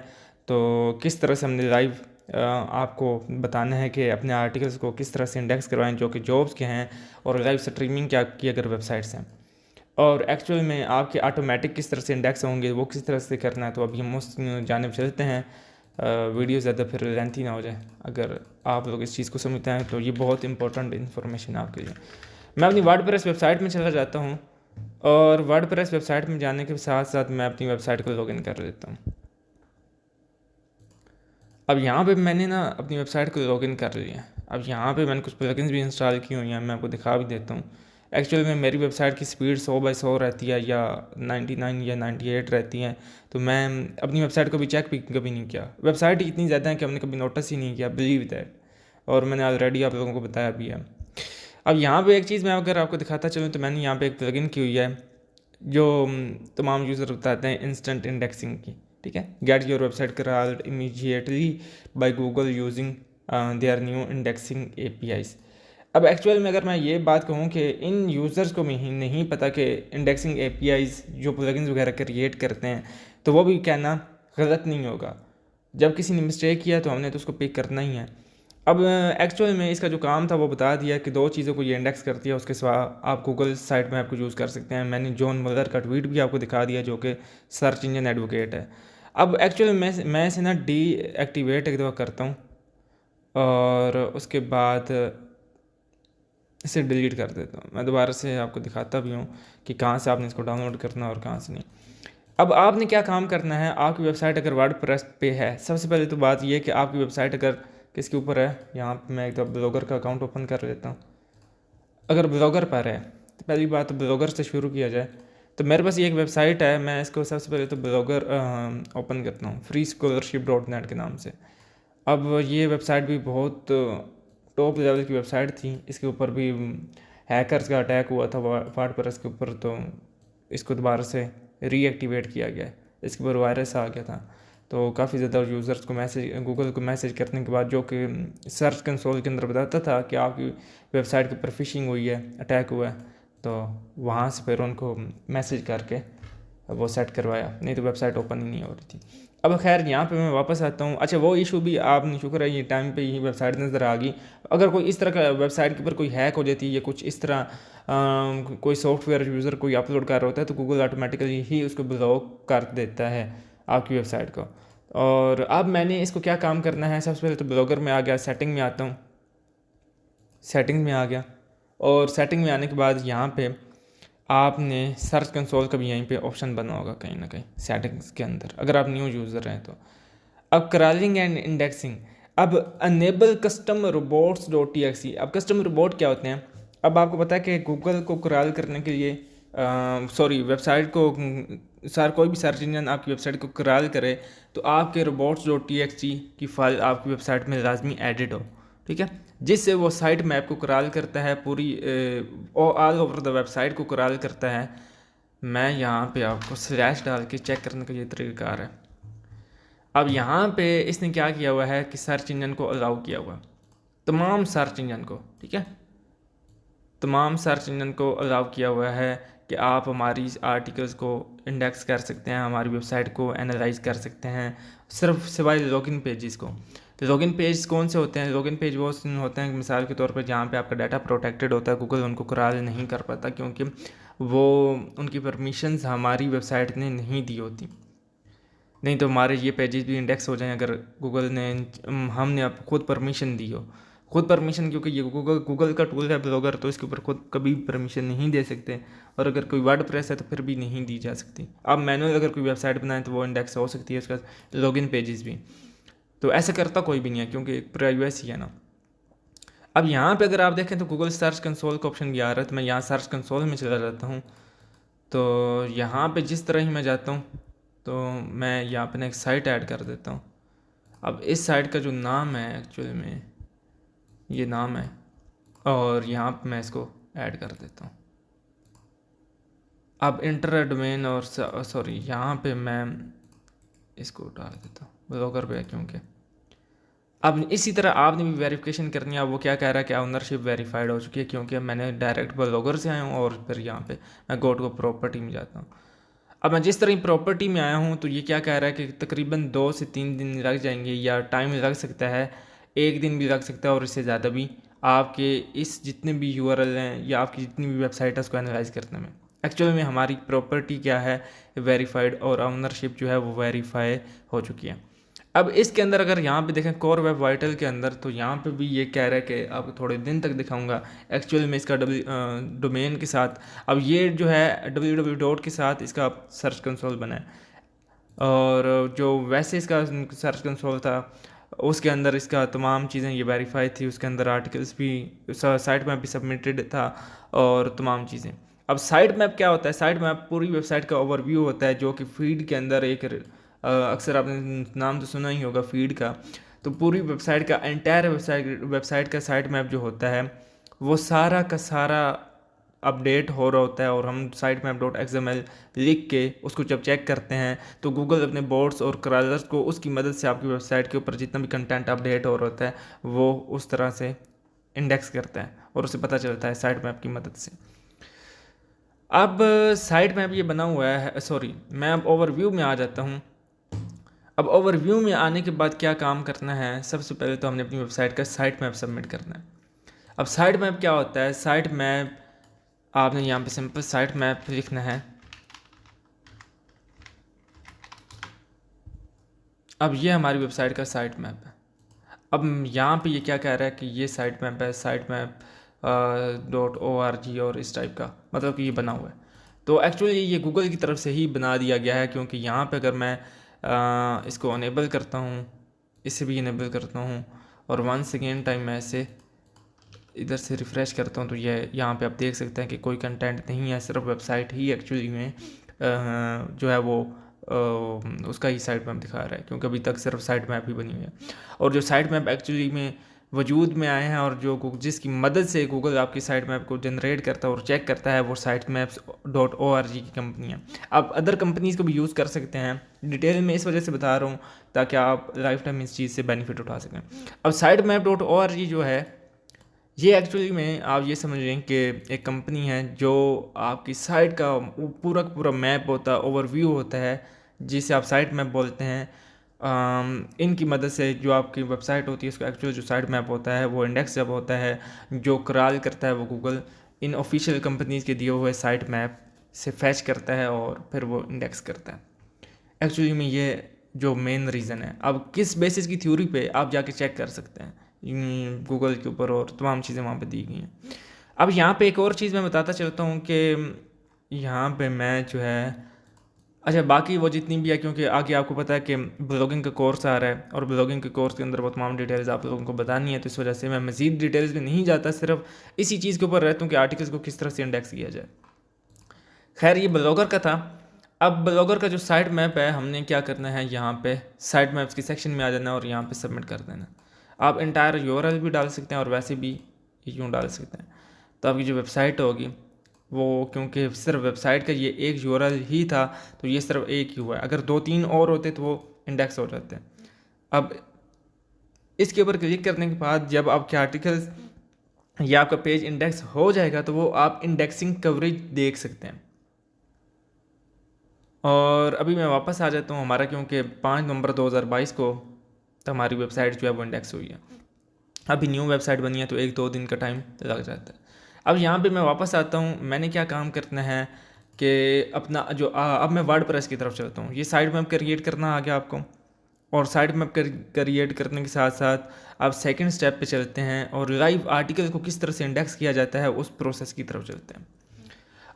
तो किस तरह से हमने लाइव आपको बताना है कि अपने आर्टिकल्स को किस तरह से इंडेक्स करवाएं जो कि जॉब्स के हैं, और लाइव स्ट्रीमिंग क्या की अगर वेबसाइट्स हैं, और एक्चुअल में आपके ऑटोमेटिक किस तरह से इंडेक्स होंगे वो किस तरह से करना है। तो अभी हम उस जानिब चलते हैं। वीडियो ज़्यादा फिर लेंथी ना हो जाए। अगर आप लोग इस चीज़ को समझते हैं तो ये बहुत इंपॉर्टेंट इन्फॉर्मेशन है आपके लिए। मैं अपनी वर्डप्रेस वेबसाइट में चला जाता हूँ, और वर्डप्रेस वेबसाइट में जाने के साथ साथ मैं अपनी वेबसाइट को लॉगिन कर लेता हूँ। अब यहाँ पे मैंने ना अपनी वेबसाइट को लॉगिन कर लिया। अब यहाँ पे मैंने कुछ प्लगइन्स भी इंस्टॉल की हुई हैं, मैं आपको दिखा भी देता हूँ। एक्चुअली में मेरी वेबसाइट की स्पीड 100/100 रहती है, या 99 या 98 रहती हैं, तो मैं अपनी वेबसाइट को भी चेक भी कभी नहीं किया। वेबसाइट इतनी ज़्यादा है कि हमने कभी नोटिस ही नहीं किया, बिलीव दैट, और मैंने ऑलरेडी आप लोगों को बताया भी है। अब यहाँ पे एक चीज़ मैं अगर आपको दिखाता चलूँ तो मैंने यहाँ पे एक प्लगइन की हुई है जो तमाम यूज़र बताते हैं इंस्टेंट इंडेक्सिंग की, ठीक है। Get your website crawled immediately by Google using their new indexing APIs। अब एक्चुअल में अगर मैं ये बात कहूँ कि इन यूज़र्स को नहीं पता कि इंडेक्सिंग APIs जो प्लगइन्स वगैरह क्रिएट करते हैं, तो वो भी कहना गलत नहीं होगा। जब किसी ने मिस्टेक किया तो हमने तो उसको पिक करना ही है। अब एक्चुअल में इसका जो काम था वो बता दिया कि 2 चीज़ों को ये इंडेक्स करती है, उसके सिवा आप गूगल साइट में आपको यूज़ कर सकते हैं। मैंने जॉन मुलर का ट्वीट भी आपको दिखा दिया, जो कि सर्च इंजन एडवोकेट है। अब एक्चुअली मैं इसे ना डीएक्टिवेट एक दफ़ा करता हूँ और उसके बाद इसे डिलीट कर देता हूँ। मैं दोबारा से आपको दिखाता भी हूँ कि कहाँ से आपने इसको डाउनलोड करना और कहाँ से नहीं। अब आपने क्या काम करना है, आपकी वेबसाइट अगर वर्डप्रेस पे है, सबसे पहले तो बात यह कि आपकी वेबसाइट अगर किसके ऊपर है, यहाँ पे मैं एक तो ब्लॉगर का अकाउंट ओपन कर लेता हूँ। अगर ब्लॉगर पर है तो पहली बात तो ब्लॉगर से शुरू किया जाए। तो मेरे पास ये एक वेबसाइट है, मैं इसको सबसे पहले तो ब्लॉगर ओपन करता हूँ freescholarship.net के नाम से। अब ये वेबसाइट भी बहुत टॉप लेवल की वेबसाइट थी, इसके ऊपर भी हैकर्स का अटैक हुआ था वर्डप्रेस के ऊपर, तो इसको दोबारा से रीएक्टिवेट किया गया, इसके ऊपर वायरस आ गया था। तो काफ़ी ज़्यादा यूज़र्स को गूगल को मैसेज करने के बाद, जो कि सर्च कंसोल के अंदर बताता था कि आपकी वेबसाइट के ऊपर फिशिंग हुई है, अटैक हुआ है, तो वहाँ से फिर उनको मैसेज करके वो सेट करवाया, नहीं तो वेबसाइट ओपन ही नहीं हो रही थी। अब खैर यहाँ पे मैं वापस आता हूँ। अच्छा, वो इशू भी आपने शुक्र है ये टाइम पे ही वेबसाइट नज़र आ गई। अगर कोई इस तरह का वेबसाइट के ऊपर कोई हैक हो जाती है या कुछ इस तरह कोई सॉफ्टवेयर यूज़र कोई अपलोड कर रहा होता है, तो गूगल ऑटोमेटिकली ही उसको ब्लॉक कर देता है आपकी वेबसाइट को। और अब मैंने इसको क्या काम करना है, सबसे पहले तो ब्लॉगर में आ गया, सेटिंग में आता हूँ, सेटिंग में आ गया, और सेटिंग में आने के बाद यहाँ पे आपने सर्च कंसोल का भी यहीं पे ऑप्शन बना होगा कहीं ना कहीं सेटिंग्स के अंदर, अगर आप न्यू यूज़र हैं तो। अब क्रॉलिंग एंड इंडेक्सिंग, अब enable custom robots dot T. अब कस्टम रोबोट क्या होते हैं? अब आपको पता है कि गूगल को क्रॉल करने के लिए वेबसाइट को कोई भी सर्च इंजन आपकी वेबसाइट को क्रॉल करे तो आपके रोबोट्स डॉट टी की फाइल आपकी वेबसाइट में लाजमी एडिट हो, ठीक है, जिससे वो साइट मैप को क्रॉल करता है, पूरी ऑल ओवर द वेबसाइट को क्रॉल करता है। मैं यहाँ पे आपको स्लैश डाल के चेक करने का ये तरीक़ाकार है। अब यहाँ पे इसने क्या किया हुआ है कि सर्च इंजन को अलाउ किया हुआ, तमाम सर्च इंजन को, ठीक है, तमाम सर्च इंजन को अलाउ किया हुआ है कि आप हमारी आर्टिकल्स को इंडेक्स कर सकते हैं, हमारी वेबसाइट को एनालाइज कर सकते हैं, सिर्फ सिवाय लॉगिन पेजेस को। लॉगिन पेज कौन से होते हैं? लॉगिन पेज वो होते हैं मिसाल के तौर पर जहाँ पे आपका डाटा प्रोटेक्टेड होता है, गूगल उनको क्रॉल नहीं कर पाता क्योंकि वो उनकी परमिशंस हमारी वेबसाइट ने नहीं दी होती। नहीं तो हमारे ये पेजेस भी इंडेक्स हो जाएं अगर गूगल ने हमने आप खुद परमिशन दी हो। खुद परमिशन, क्योंकि ये गूगल का टूल है ब्लॉगर, तो इसके ऊपर खुद कभी परमिशन नहीं दे सकते, और अगर कोई वर्डप्रेस है तो फिर भी नहीं दी जा सकती। अब मैनुअल अगर कोई वेबसाइट बनाए तो वो इंडेक्स हो सकती है, उसका लॉगिन पेजेस भी। तो ऐसा करता कोई भी नहीं है क्योंकि प्राइवेसी है ना। अब यहाँ पे अगर आप देखें तो गूगल सर्च कंसोल का ऑप्शन भी आ रहा है, तो मैं यहाँ सर्च कंसोल में चला जाता हूँ। तो यहाँ पे जिस तरह ही मैं जाता हूँ तो मैं यहाँ पे ना एक साइट ऐड कर देता हूँ। अब इस साइट का जो नाम है एक्चुअली में ये नाम है, और यहाँ पे मैं इसको ऐड कर देता हूँ। अब इंटर डोमेन और सॉरी यहाँ पे मैं इसको डाल देता हूँ ब्लॉगर पे, क्योंकि अब इसी तरह आपने भी वेरिफिकेशन करनी है। अब वो क्या कह रहा है कि ओनरशिप वेरीफाइड हो चुकी है, क्योंकि मैंने डायरेक्ट ब्लॉगर से आया हूँ और फिर यहाँ पे मैं गो टू प्रॉपर्टी में जाता हूँ। अब मैं जिस तरह प्रॉपर्टी में आया हूँ तो ये क्या कह रहा है कि तकरीबन 2 से 3 दिन लग जाएंगे, या टाइम लग सकता है, 1 दिन भी लग सकता है और इससे ज़्यादा भी, आपके इस जितने भी यूआरएल हैं या आपकी जितनी भी वेबसाइट है उसको एनालाइज करने में। एक्चुअली में हमारी प्रॉपर्टी क्या है, वेरीफाइड, और ओनरशिप जो है वो वेरीफाई हो चुकी है। अब इसके अंदर अगर यहाँ पे देखें कोर वेब वाइटल के अंदर, तो यहाँ पे भी ये कह रहा है कि आपको थोड़े दिन तक दिखाऊंगा। एक्चुअली में इसका डोमेन के साथ, अब ये जो है www के साथ इसका सर्च कंसोल बना है, और जो वैसे इसका सर्च कंसोल था उसके अंदर इसका तमाम चीज़ें ये वेरीफाई थी, उसके अंदर आर्टिकल्स भी, साइट मैप भी सबमिटेड था और तमाम चीज़ें। अब साइट मैप क्या होता है? साइट मैप पूरी वेबसाइट का ओवरव्यू होता है, जो कि फीड के अंदर एक अक्सर आपने नाम तो सुना ही होगा फीड का। तो पूरी वेबसाइट का एंटायर वेबसाइट का साइट मैप जो होता है वो सारा का सारा अपडेट हो रहा होता है, और हम साइट मैप डॉट XML लिख के उसको जब चेक करते हैं तो गूगल अपने बोट्स और क्रॉलर्स को उसकी मदद से आपकी वेबसाइट के ऊपर जितना भी कंटेंट अपडेट हो रहा होता है वो उस तरह से इंडेक्स करता है और उसे पता चलता है साइट मैप की मदद से। अब साइट मैप ये बना हुआ है, सॉरी मैं अब ओवरव्यू में आ जाता हूँ। अब ओवरव्यू में आने के बाद क्या काम करना है? सबसे पहले तो हमने अपनी वेबसाइट का साइट मैप सबमिट करना है। अब साइट मैप क्या होता है? साइट मैप आपने यहाँ पे सिंपल साइट मैप लिखना है, अब ये हमारी वेबसाइट का साइट मैप है। अब यहाँ पे ये क्या कह रहा है कि ये साइट मैप है, साइट मैप .org और इस टाइप का, मतलब कि ये बना हुआ है। तो एक्चुअली ये गूगल की तरफ से ही बना दिया गया है, क्योंकि यहाँ पे अगर मैं इसको अनेबल करता हूँ, इसे भी इनेबल करता हूँ और वन सेकेंड टाइम मैं इसे इधर से रिफ़्रेश करता हूँ, तो ये यहाँ पे आप देख सकते हैं कि कोई कंटेंट नहीं है, सिर्फ वेबसाइट ही एक्चुअली में जो है वो उसका ही साइट मैप दिखा रहा है, क्योंकि अभी तक सिर्फ साइट मैप ही बनी हुई है। और जो साइट मैप एक्चुअली में वजूद में आए हैं और जो जिसकी मदद से गूगल आपकी साइट मैप को जनरेट करता है और चेक करता है, वो साइट मैप्स .org की कंपनी है। आप अदर कंपनीज़ को भी यूज़ कर सकते हैं, डिटेल में इस वजह से बता रहा हूँ ताकि आप लाइफ टाइम इस चीज़ से बेनिफिट उठा सकें। अब साइट मैप .org जो है, ये एक्चुअली में आप ये समझ लें कि एक कंपनी है जो आपकी साइट का पूरा मैप होता है, ओवरव्यू होता है, जिसे आप साइट मैप बोलते हैं। इनकी मदद से जो आपकी वेबसाइट होती है, इसका एक्चुअल जो साइट मैप होता है वो इंडेक्स जब होता है, जो क्रॉल करता है वो गूगल इन ऑफिशियल कंपनीज़ के दिए हुए साइट मैप से फैच करता है और फिर वो इंडेक्स करता है। एक्चुअली में ये जो मेन रीज़न है। अब किस बेसिस की थ्योरी पे आप जाके चेक कर सकते हैं गूगल के ऊपर, और तमाम चीज़ें वहाँ पे दी गई हैं। अब यहाँ पे एक और चीज़ मैं बताता चलता हूँ कि यहाँ पे मैं जो है, अच्छा बाकी वो जितनी भी है, क्योंकि आगे आपको पता है कि ब्लॉगिंग का कोर्स आ रहा है और ब्लॉगिंग के कोर्स के अंदर वो तमाम डिटेल्स आप लोगों को बतानी है, तो इस वजह से मैं मज़ीद डिटेल्स में नहीं जाता, सिर्फ इसी चीज़ के ऊपर रहता हूँ कि आर्टिकल्स को किस तरह से इंडेक्स किया जाए। खैर ये ब्लॉगर का था। अब ब्लॉगर का जो साइट मैप है, हमने क्या करना है, यहाँ पे साइट मैप्स की सेक्शन में आ जाना है और यहाँ पे सबमिट कर देना। आप इंटायर यूआरएल भी डाल सकते हैं और वैसे भी यूँ डाल सकते हैं। तो आपकी जो वेबसाइट होगी वो, क्योंकि सिर्फ वेबसाइट का ये एक यूआरएल ही था, तो ये सिर्फ एक ही हुआ है। अगर 2-3 और होते तो वो इंडेक्स हो जाते हैं। अब इसके ऊपर क्लिक करने के बाद जब आपके आर्टिकल्स या आपका पेज इंडेक्स हो जाएगा, तो वो आप इंडेक्सिंग कवरेज देख सकते हैं। और अभी मैं वापस आ जाता हूँ हमारा, क्योंकि 5 नवंबर 2022 को तो हमारी वेबसाइट जो है वो इंडेक्स हुई है। अभी न्यू वेबसाइट बनी है तो 1-2 दिन का टाइम लग जाता है। अब यहाँ पे मैं वापस आता हूँ, मैंने क्या काम करना है कि अपना जो अब मैं वर्डप्रेस की तरफ चलता हूँ। ये साइट मैप क्रिएट करना आ गया आपको, और साइट मैप क्रिएट करने के साथ साथ आप सेकंड स्टेप पे चलते हैं और लाइव आर्टिकल को किस तरह से इंडेक्स किया जाता है उस प्रोसेस की तरफ चलते हैं।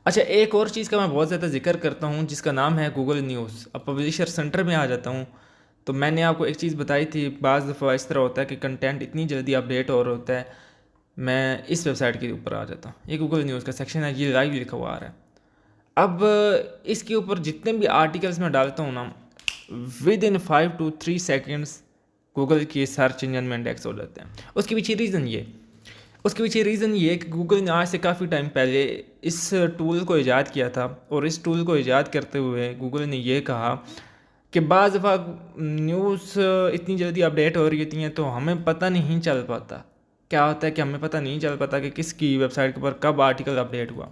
अच्छा, एक और चीज़ का मैं बहुत ज़्यादा जिक्र करता हूँ जिसका नाम है गूगल न्यूज़। अब पब्लिशर सेंटर में आ जाता हूँ, तो मैंने आपको एक चीज़ बताई थी, बाज़ दफ़ा इस तरह होता है कि कंटेंट इतनी जल्दी अपडेट और होता है। मैं इस वेबसाइट के ऊपर आ जाता हूँ, ये गूगल न्यूज़ का सेक्शन है, ये लाइव लिखा हुआ आ रहा है। अब इसके ऊपर जितने भी आर्टिकल्स मैं डालता हूँ ना, with in 5 to 3 seconds Google के सर्च इंजन में इंडेक्स हो जाते हैं। उसके पीछे रीज़न ये कि गूगल ने आज से काफ़ी टाइम पहले इस टूल को ईजाद किया था, और इस टूल को ईजाद करते हुए गूगल ने ये कहा कि बाज़ दफ़ा न्यूज़ इतनी जल्दी अपडेट हो रही होती हैं तो हमें पता नहीं चल पाता। क्या होता है कि हमें पता नहीं चल पाता कि किसकी वेबसाइट के ऊपर कब आर्टिकल अपडेट हुआ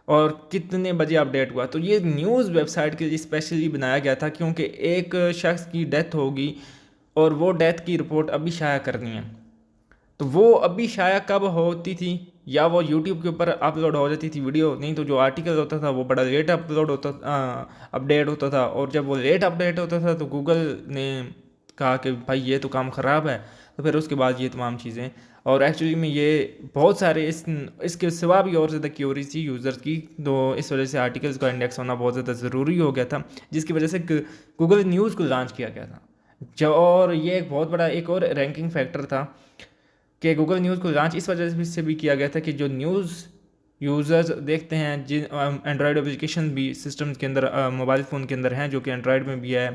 और कितने बजे अपडेट हुआ। तो ये न्यूज़ वेबसाइट के लिए स्पेशली बनाया गया था, क्योंकि एक शख्स की डेथ होगी और वो डेथ की रिपोर्ट अभी शाया करनी है। तो वो अभी शाया कब होती थी, या वो यूट्यूब के ऊपर अपलोड हो जाती थी वीडियो, नहीं तो जो आर्टिकल होता था वो बड़ा लेट अपलोड होता अपडेट होता था। और जब वो लेट अपडेट होता था तो गूगल ने कहा कि भाई ये तो काम ख़राब है, तो फिर उसके बाद ये तमाम चीज़ें। और एक्चुअली में ये बहुत सारे इसके सिवा भी और ज़्यादा क्यूरी थी यूज़र्स की, तो इस वजह से आर्टिकल्स का इंडेक्स होना बहुत ज़्यादा ज़रूरी हो गया था, जिसकी वजह से गूगल न्यूज़ को लॉन्च किया गया था। जो, और ये एक बहुत बड़ा एक और रैंकिंग फैक्टर था कि गूगल न्यूज़ को लॉन्च इस वजह से भी किया गया था कि जो न्यूज़ यूज़र्स देखते हैं, जिन एंड्रॉयड एप्लीकेशन भी सिस्टम के अंदर मोबाइल फ़ोन के अंदर हैं, जो कि एंड्रॉयड में भी है,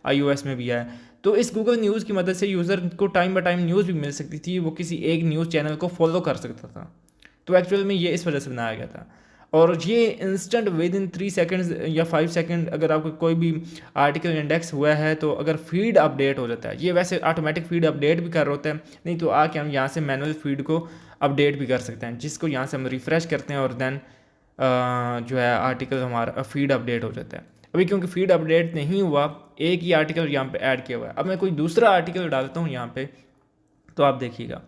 iOS में भी है, तो इस गूगल न्यूज़ की मदद से यूज़र को टाइम बाय टाइम न्यूज़ भी मिल सकती थी, वो किसी एक न्यूज़ चैनल को फॉलो कर सकता था। तो एक्चुअल में ये इस वजह से बनाया गया था। और ये इंस्टेंट विद इन 3 सेकेंड्स या 5 सेकेंड अगर आपको कोई भी आर्टिकल इंडेक्स हुआ है, तो अगर फीड अपडेट हो जाता है, ये वैसे ऑटोमेटिक फीड अपडेट भी कर रहा होता है, नहीं तो आके हम यहाँ से मैनुअल फीड को अपडेट भी कर सकते हैं, जिसको यहाँ से हम रिफ़्रेश करते हैं और देन जो है आर्टिकल हमारा फीड अपडेट हो जाता है। अभी क्योंकि फीड अपडेट नहीं हुआ, एक ही आर्टिकल यहाँ पे ऐड किया हुआ है। अब मैं कोई दूसरा आर्टिकल डालता हूँ यहाँ पे, तो आप देखिएगा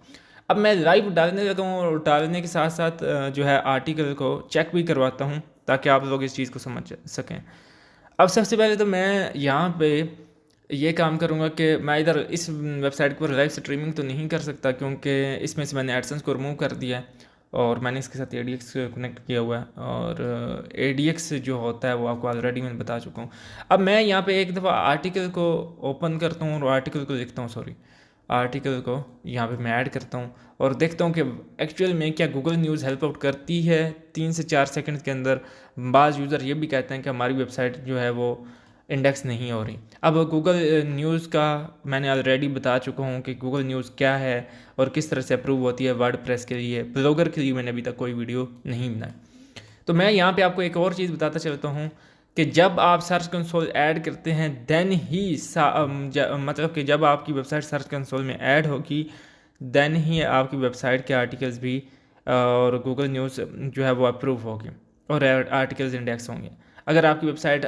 अब मैं लाइव डालने लगा हूँ, और डालने के साथ साथ जो है आर्टिकल को चेक भी करवाता हूँ ताकि आप लोग इस चीज़ को समझ सकें। अब सबसे पहले तो मैं यहाँ पे ये काम करूँगा कि मैं इधर इस वेबसाइट पर लाइव स्ट्रीमिंग तो नहीं कर सकता, क्योंकि इसमें से मैंने एडसेंस को रिमूव कर दिया है और मैंने इसके साथ ADX कनेक्ट किया हुआ है। और ADX जो होता है वो आपको ऑलरेडी मैंने बता चुका हूँ। अब मैं यहाँ पे एक दफ़ा आर्टिकल को ओपन करता हूँ और आर्टिकल को लिखता हूँ, सॉरी, आर्टिकल को यहाँ पे मैं ऐड करता हूँ और देखता हूँ कि एक्चुअल में क्या गूगल न्यूज़ हेल्प आउट करती है 3 से 4 सेकंड के अंदर। बाज़ यूज़र ये भी कहते हैं कि हमारी वेबसाइट जो है वो इंडेक्स नहीं हो रही। अब गूगल न्यूज़ का मैंने ऑलरेडी बता चुका हूँ कि गूगल न्यूज़ क्या है और किस तरह से अप्रूव होती है वर्डप्रेस के लिए। ब्लॉगर के लिए मैंने अभी तक कोई वीडियो नहीं बनाई। तो मैं यहाँ पे आपको एक और चीज़ बताता चलता हूँ कि जब आप सर्च कंसोल ऐड करते हैं देन ही मतलब कि जब आपकी वेबसाइट सर्च कंसोल में ऐड होगी देन ही आपकी वेबसाइट के आर्टिकल्स भी और गूगल न्यूज़ जो है वो अप्रूव होगी और आर्टिकल्स इंडेक्स होंगे। अगर आपकी वेबसाइट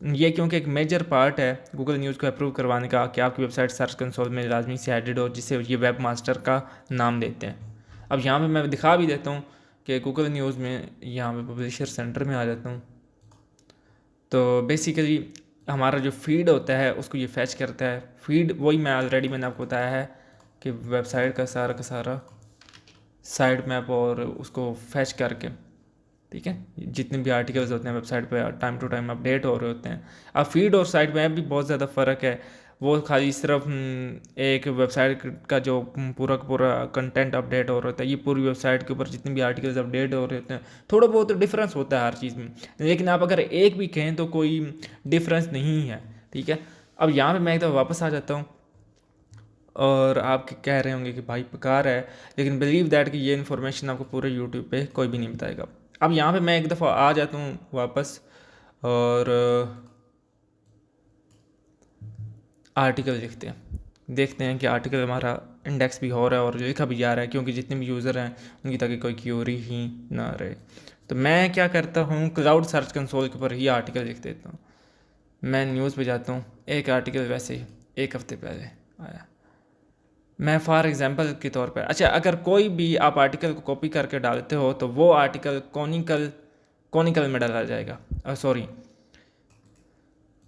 ये, क्योंकि एक मेजर पार्ट है गूगल न्यूज़ को अप्रूव करवाने का कि आपकी वेबसाइट सर्च कंसोल में लाजमी से एडेड हो, जिसे ये वेब मास्टर का नाम देते हैं। अब यहाँ पे मैं दिखा भी देता हूँ कि गूगल न्यूज़ में यहाँ पे पब्लिशर सेंटर में आ जाता हूँ। तो बेसिकली हमारा जो फीड होता है उसको ये फैच करता है। फीड वही मैंने आपको बताया है कि वेबसाइट का सारा साइट मैप और उसको फैच करके, ठीक है, जितने भी आर्टिकल्स होते हैं वेबसाइट पे टाइम टू टाइम अपडेट हो रहे होते हैं। अब फीड और साइट मैप भी बहुत ज़्यादा फ़र्क है। वो खाली सिर्फ एक वेबसाइट का जो पूरा का पूरा कंटेंट अपडेट हो रहा होता है, ये पूरी वेबसाइट के ऊपर जितने भी आर्टिकल्स अपडेट हो रहे होते हैं, थोड़ा बहुत डिफरेंस होता है हर चीज़ में, लेकिन आप अगर एक भी कहें तो कोई डिफरेंस नहीं है, ठीक है। अब यहाँ पर मैं एक दफ़ा वापस आ जाता हूँ और आप कह रहे होंगे कि भाई बेकार है, लेकिन बिलीव दैट कि ये इन्फॉर्मेशन आपको पूरे यूट्यूब पे कोई भी नहीं बताएगा। अब यहाँ पे मैं एक दफ़ा आ जाता हूँ वापस और आर्टिकल लिखते हैं, देखते हैं कि आर्टिकल हमारा इंडेक्स भी हो रहा है और लिखा भी जा रहा है, क्योंकि जितने भी यूज़र हैं उनकी ताकि कोई क्यूरी ही ना रहे। तो मैं क्या करता हूँ, क्लाउड सर्च कंसोल के ऊपर ही आर्टिकल लिख देता हूँ। मैं न्यूज़ पे जाता हूँ, एक आर्टिकल वैसे ही 1 हफ्ते पहले आया। मैं फॉर एग्जांपल के तौर पर, अच्छा, अगर कोई भी आप आर्टिकल को कॉपी करके डालते हो तो वो आर्टिकल कॉनिकल में डाला जाएगा, सॉरी,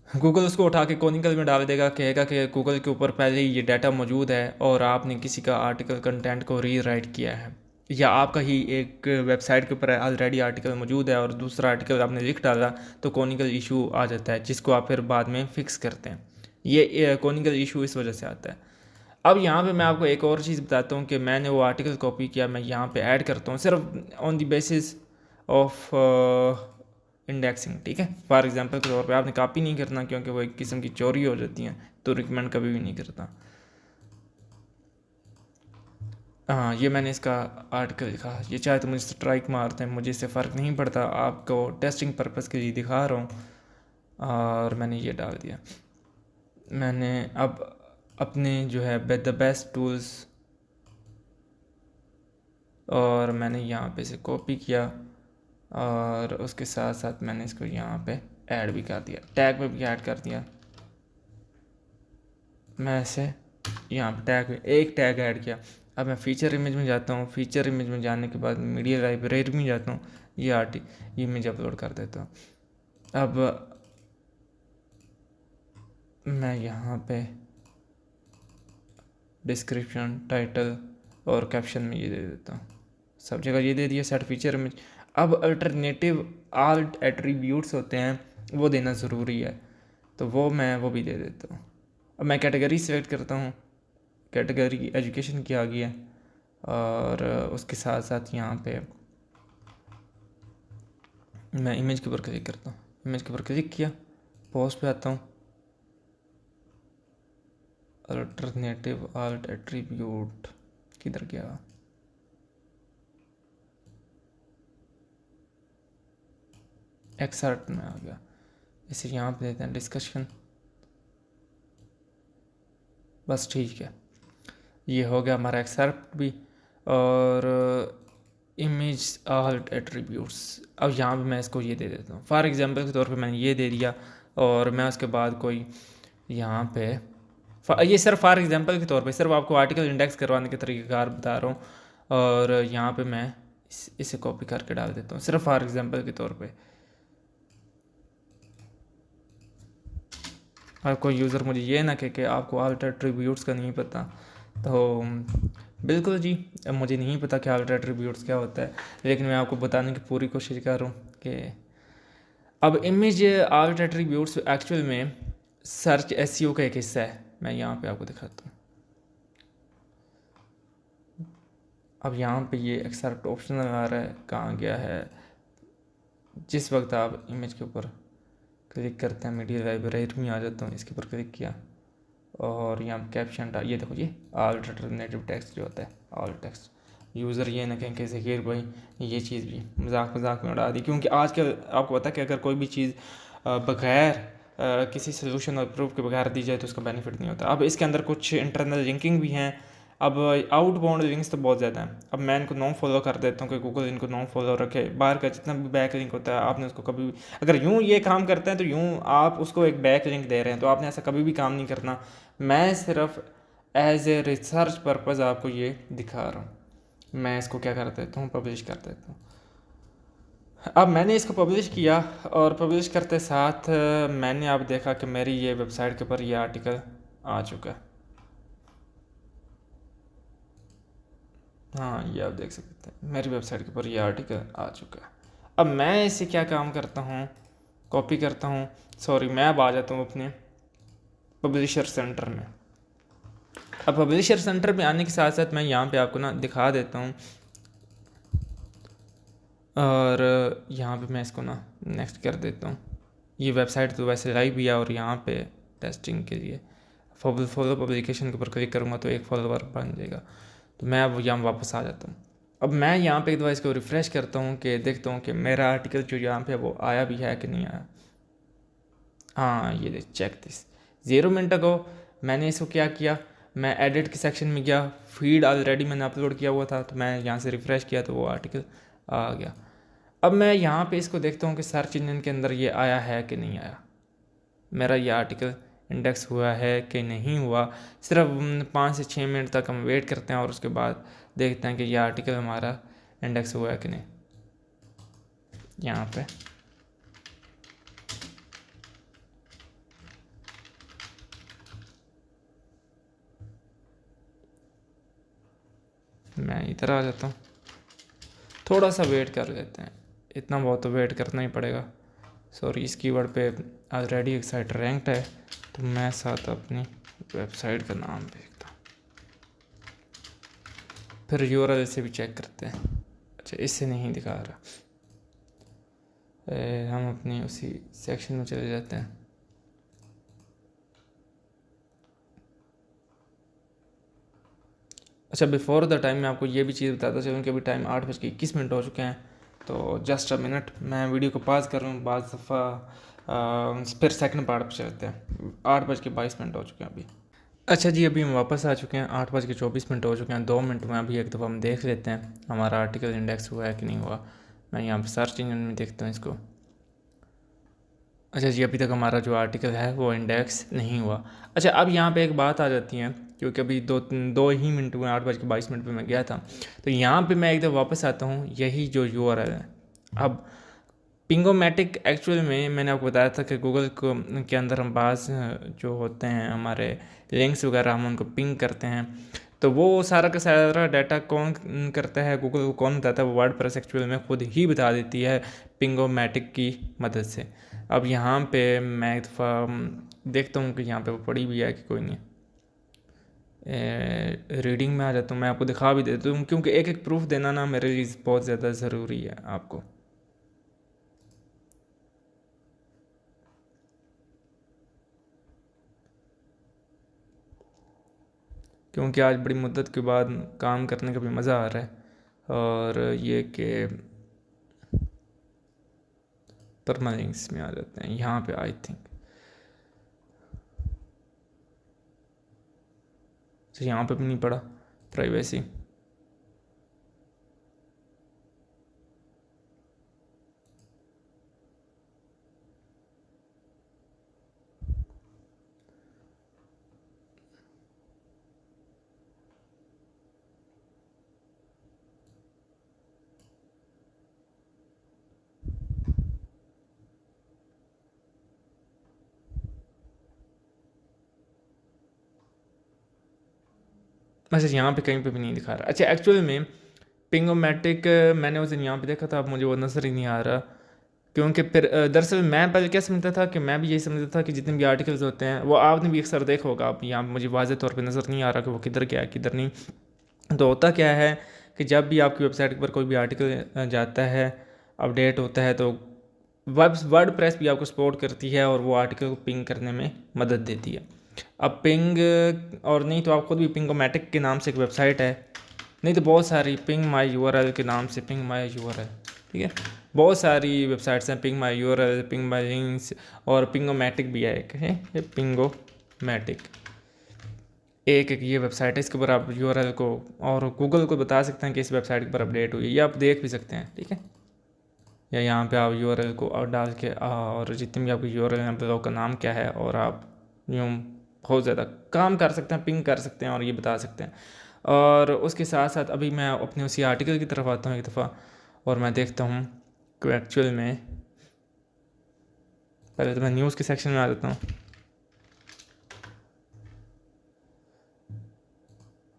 गूगल उसको उठा के कॉनिकल में डाल देगा, कहेगा कि गूगल के ऊपर पहले ही ये डाटा मौजूद है और आपने किसी का आर्टिकल कंटेंट को रीराइट किया है, या आपका ही एक वेबसाइट के ऊपर ऑलरेडी आर्टिकल मौजूद है और दूसरा आर्टिकल आपने लिख डाला तो कॉनिकल इशू आ जाता है, जिसको आप फिर बाद में फिक्स करते हैं। ये कॉनिकल इशू इस वजह से आता है। अब यहाँ पे मैं आपको एक और चीज़ बताता हूँ कि मैंने वो आर्टिकल कॉपी किया, मैं यहाँ पे ऐड करता हूँ सिर्फ on the basis of indexing, ठीक है। फॉर एग्जांपल के तौर पे आपने कॉपी नहीं करना, क्योंकि वो एक किस्म की चोरी हो जाती हैं, तो रिकमेंड कभी भी नहीं करता। हाँ, ये मैंने इसका आर्टिकल लिखा, ये चाहे तो मुझे स्ट्राइक मारते हैं, मुझे इससे फ़र्क नहीं पड़ता, आपको टेस्टिंग पर्पज़ के लिए दिखा रहा हूँ और मैंने ये डाल दिया। मैंने अब अपने जो है द बेस्ट टूल्स, और मैंने यहाँ पे से कॉपी किया और उसके साथ साथ मैंने इसको यहाँ पे ऐड भी कर दिया, टैग में भी ऐड कर दिया। मैं ऐसे यहाँ पे टैग में एक टैग ऐड किया। अब मैं फ़ीचर इमेज में जाता हूँ, फ़ीचर इमेज में जाने के बाद मीडिया लाइब्रेरी में जाता हूँ, ये इमेज अपलोड कर देता हूँ। अब मैं यहाँ पे डिस्क्रिप्शन, टाइटल और कैप्शन में ये दे देता हूँ, सब जगह ये दे दिया, सेट फीचर इमेज। अब अल्टरनेटिव आल्ट एट्रीब्यूट्स होते हैं वो देना ज़रूरी है, तो वो भी दे देता हूँ। अब मैं कैटेगरी सेलेक्ट करता हूँ, कैटेगरी एजुकेशन की आ गई है और उसके साथ साथ यहाँ पे मैं इमेज के ऊपर क्लिक करता हूँ, इमेज के ऊपर क्लिक किया, पोस्ट पे आता हूँ, अल्टरनेटिव आल्ट एट्रीब्यूट किधर गया, एक्सर्ट में आ गया, इसे यहाँ पे देते हैं डिस्कशन, बस ठीक है, ये हो गया हमारा एक्सर्ट भी। और इमेज आल्ट एट्रीब्यूट्स, अब यहाँ पे मैं इसको ये दे देता हूँ, फॉर एग्जांपल के तौर पे मैंने ये दे दिया और मैं उसके बाद कोई यहाँ पे ये सिर्फ फॉर एग्जांपल के तौर पे, सिर्फ आपको आर्टिकल इंडेक्स करवाने के तरीक़ेकार बता रहा हूँ, और यहाँ पे मैं इसे कॉपी करके डाल देता हूँ सिर्फ फॉर एग्जांपल के तौर पे। और कोई यूज़र मुझे ये ना कहे कि आपको आल्ट एट्रीब्यूट्स का नहीं पता, तो बिल्कुल जी, मुझे नहीं पता कि आल्ट एट्रीब्यूट्स क्या होता है, लेकिन मैं आपको बताने की पूरी कोशिश कर रहा हूँ कि अब इमेज आल्ट एट्रीब्यूट्स एक्चुअल में सर्च एसईओ का एक हिस्सा है। मैं यहाँ पे आपको दिखाता हूँ। अब यहाँ पे ये एक्सेप्ट ऑप्शनल आ रहा है, कहाँ गया है। जिस वक्त आप इमेज के ऊपर क्लिक करते हैं, मीडिया लाइब्रेरी में आ जाता हूँ, इसके ऊपर क्लिक किया और यहाँ कैप्शन ये देखो जी, ऑल्ट अल्टरनेटिव टेक्स्ट जो होता है, ऑल्ट टेक्स्ट। यूज़र ये ना कहें कि ज़हीर भाई ये चीज़ भी मजाक में उड़ा दी, क्योंकि आजकल आपको पता है कि अगर कोई भी चीज़ बगैर किसी सोल्यूशन और प्रूफ के बगैर दी जाए तो उसका बेनिफिट नहीं होता। अब इसके अंदर कुछ इंटरनल लिंकिंग भी हैं। अब आउटबाउंड लिंक्स तो बहुत ज़्यादा हैं। अब मैं इनको नो फॉलो कर देता हूँ कि गूगल इनको नो फॉलो रखे। बाहर का जितना भी बैक लिंक होता है आपने उसको कभी भी, अगर यूँ ये काम करते हैं तो यूँ आप उसको एक बैक लिंक दे रहे हैं, तो आपने ऐसा कभी भी काम नहीं करना। मैं सिर्फ एज ए रिसर्च पर्पज़ आपको ये दिखा रहा हूँ। मैं इसको क्या कर देता हूँ, पब्लिश कर देता हूँ। अब मैंने इसको पब्लिश किया और पब्लिश करते साथ मैंने अब देखा कि मेरी ये वेबसाइट के ऊपर ये आर्टिकल आ चुका है। हाँ, ये आप देख सकते हैं मेरी वेबसाइट के ऊपर ये आर्टिकल आ चुका है। अब मैं इसे क्या काम करता हूँ, कॉपी करता हूँ, सॉरी मैं अब आ जाता हूँ अपने पब्लिशर सेंटर में। अब पब्लिशर सेंटर में आने के साथ साथ मैं यहाँ पे आपको ना दिखा देता हूँ, और यहाँ पे मैं इसको ना नेक्स्ट कर देता हूँ। ये वेबसाइट तो वैसे लाइव भी है और यहाँ पे टेस्टिंग के लिए फॉलो पब्लिकेशन के ऊपर क्लिक करूँगा तो एक फॉलोवर बन जाएगा। तो मैं अब यहाँ वापस आ जाता हूँ। अब मैं यहाँ पे एक बार इसको रिफ़्रेश करता हूँ कि देखता हूँ कि मेरा आर्टिकल जो यहाँ पे वो आया भी है कि नहीं आया। हाँ, ये देख, चेक दिस 0 मिनट अगो मैंने इसको क्या किया, मैं एडिट के सेक्शन में गया, फीड ऑलरेडी मैंने अपलोड किया हुआ था, तो मैं यहाँ से रिफ़्रेश किया तो वो आर्टिकल आ गया। अब मैं यहाँ पे इसको देखता हूँ कि सर्च इंजन के अंदर ये आया है कि नहीं आया, मेरा ये आर्टिकल इंडेक्स हुआ है कि नहीं हुआ। सिर्फ 5 से 6 मिनट तक हम वेट करते हैं और उसके बाद देखते हैं कि ये आर्टिकल हमारा इंडेक्स हुआ है कि नहीं। यहाँ पे मैं इधर आ जाता हूँ, थोड़ा सा वेट कर लेते हैं, इतना बहुत तो वेट करना ही पड़ेगा। सॉरी, इस कीवर्ड पे ऑलरेडी एक साइट रैंक्ड है, तो मैं साथ अपनी वेबसाइट का नाम देखता हूँ, फिर यूआरएल से भी चेक करते हैं। अच्छा, इससे नहीं दिखा रहा, हम अपनी उसी सेक्शन में चले जाते हैं। अच्छा, बिफोर द टाइम मैं आपको ये भी चीज़ बताता चलूँ कि अभी टाइम 8:21 हो चुके हैं, तो जस्ट अ मिनट मैं वीडियो को पास कर रहा हूँ। बाद दफ़ा फिर सेकंड पार्ट पर चलते हैं। 8:22 हो चुके हैं अभी। अच्छा जी, अभी हम वापस आ चुके हैं, 8:24 हो चुके हैं। 2 मिनट में अभी एक दफ़ा हम देख लेते हैं हमारा आर्टिकल इंडेक्स हुआ है कि नहीं हुआ। मैं यहाँ पर सर्च इंजन में देखता हूँ इसको। अच्छा जी, अभी तक हमारा जो आर्टिकल है वो इंडेक्स नहीं हुआ। अच्छा, अब यहाँ पे एक बात आ जाती है, क्योंकि अभी दो ही मिनट हुए, 8:22 पे मैं गया था, तो यहाँ पे मैं एक दफ़ा वापस आता हूँ, यही जो यूआरएल है। अब पिंगोमेटिक एक्चुअल में मैंने आपको बताया था कि गूगल को के अंदर हम बाज़ जो होते हैं हमारे लिंक्स वगैरह हम उनको पिंग करते हैं, तो वो सारा का सारा डाटा कौन करता है, गूगल को कौन बताता है, वो वर्डप्रेस एक्चुअल में खुद ही बता देती है पिंगोमेटिक की मदद से। अब यहाँ पे मैं एक दफ़ा देखता हूँ कि यहाँ पे वो पड़ी भी है कि कोई नहीं। रीडिंग में आ जाता हूँ, मैं आपको दिखा भी देता हूँ, क्योंकि एक एक प्रूफ देना ना मेरे लिए बहुत ज़्यादा ज़रूरी है आपको। क्योंकि आज बड़ी मुद्दत के बाद काम करने का भी मज़ा आ रहा है, और ये कि परमालिंक्स में आ जाते हैं यहाँ पे आई थिंक। तो यहाँ पे भी नहीं पड़ा प्राइवेसी। अच्छा यहाँ पे कहीं पे भी नहीं दिखा रहा। अच्छा एक्चुअल में पिंगोमेटिक मैंने उस दिन यहाँ पे देखा था, अब मुझे वो नज़र ही नहीं आ रहा, क्योंकि फिर दरअसल मैं पहले क्या समझता था कि मैं भी यही समझता था कि जितने भी आर्टिकल्स होते हैं वो आपने भी अक्सर देखा होगा, आप यहाँ पे मुझे वाज़े तौर पे नज़र नहीं आ रहा कि वो किधर क्या है किधर नहीं। तो होता क्या है कि जब भी आपकी वेबसाइट पर कोई भी आर्टिकल जाता है, अपडेट होता है, तो वर्ड प्रेस भी आपको सपोर्ट करती है और वो आर्टिकल को पिंग करने में मदद देती है। अब पिंग, और नहीं तो आप खुद भी पिंगोमेटिक के नाम से एक वेबसाइट है, नहीं तो बहुत सारी पिंग माई यूआरएल के नाम से, पिंग माई यूआरएल, ठीक है, बहुत सारी वेबसाइट्स हैं, ping my URL, ping my links, और पिंगोमेटिक भी है एक है, ये पिंगोमेटिक एक ये वेबसाइट है। इसके ऊपर आप यूआरएल को और गूगल को बता सकते हैं कि इस वेबसाइट के ऊपर अपडेट हुई है, ये आप देख भी सकते हैं, ठीक है। या यहाँ पे आप यूआरएल को और डाल के और जितनी भी आपकी यूआरएल है, ब्लॉग का नाम क्या है, और आप यूँ बहुत ज़्यादा काम कर सकते हैं, पिंग कर सकते हैं और ये बता सकते हैं। और उसके साथ साथ अभी मैं अपने उसी आर्टिकल की तरफ आता हूँ एक दफ़ा, और मैं देखता हूँ कि एक्चुअल में, पहले तो मैं न्यूज़ के सेक्शन में आ जाता हूँ।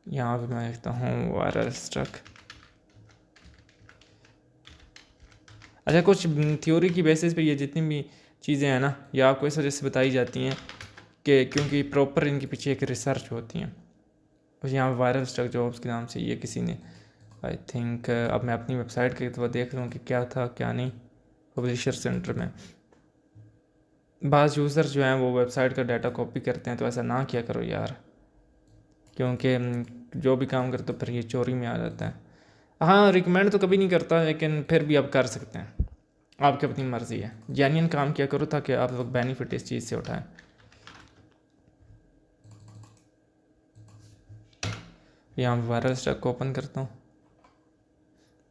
यहाँ पे मैं देखता हूँ वायरल स्ट्रक। अच्छा, कुछ थ्योरी की बेसिस पे ये जितनी भी चीज़ें हैं ना, ये आपको इस वजह से बताई जाती हैं कि क्योंकि प्रॉपर इनके पीछे एक रिसर्च होती है। बस यहाँ वायरल स्ट्रक जॉब्स के नाम से ये किसी ने, आई थिंक, अब मैं अपनी वेबसाइट के तो देख लूँ कि क्या था क्या नहीं। पब्लिशर सेंटर में बाज़ यूज़र जो हैं वो वेबसाइट का डाटा कॉपी करते हैं, तो ऐसा ना किया करो यार, क्योंकि जो भी काम करते फिर ये चोरी में आ जाता है। हाँ, रिकमेंड तो कभी नहीं करता, लेकिन फिर भी आप कर सकते हैं, आपकी अपनी मर्ज़ी है। जेन्युइन काम किया करो ताकि आप लोग बेनिफिट इस चीज़ से उठाएं। यहाँ वायरल स्टॉक को ओपन करता हूँ,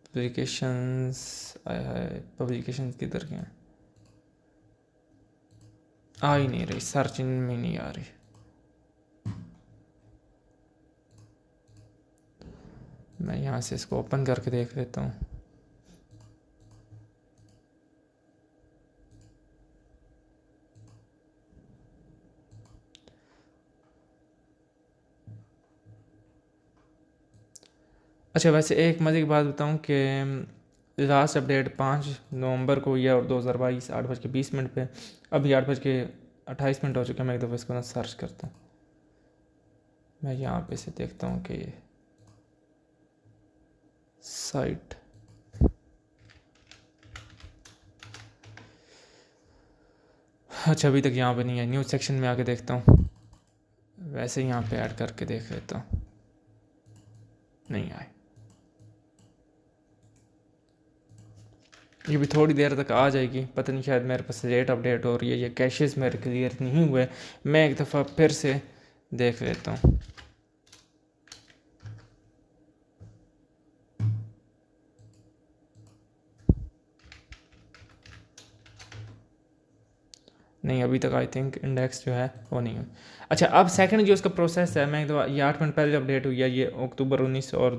पब्लिकेशंस, पब्लिकेशंस किधर गए हैं, आ ही नहीं रही, सर्च इन में नहीं आ रही। मैं यहाँ से इसको ओपन करके देख लेता हूँ। अच्छा, वैसे एक मज़े की बात बताऊँ कि लास्ट अपडेट 5 नवंबर को हुई है और 2022 8:20 पे, अभी 8:28 हो चुके हैं। मैं एक दफ़ा इसको ना सर्च करता हूँ, मैं यहाँ पे से देखता हूँ कि साइट, अच्छा अभी तक यहाँ पे नहीं है। न्यूज़ सेक्शन में आके देखता हूँ, वैसे यहाँ पे ऐड करके देख लेता हूँ, नहीं आए। ये भी थोड़ी देर तक आ जाएगी, पता नहीं, शायद मेरे पास लेट अपडेट हो रही है, ये कैशेस मेरे क्लियर नहीं हुए। मैं एक दफ़ा फिर से देख लेता हूँ। नहीं, अभी तक आई थिंक इंडेक्स जो है वो नहीं है। अच्छा, अब सेकंड जो उसका प्रोसेस है, मैं तो ये 8 मिनट पहले अपडेट हुई है, ये अक्टूबर 19 और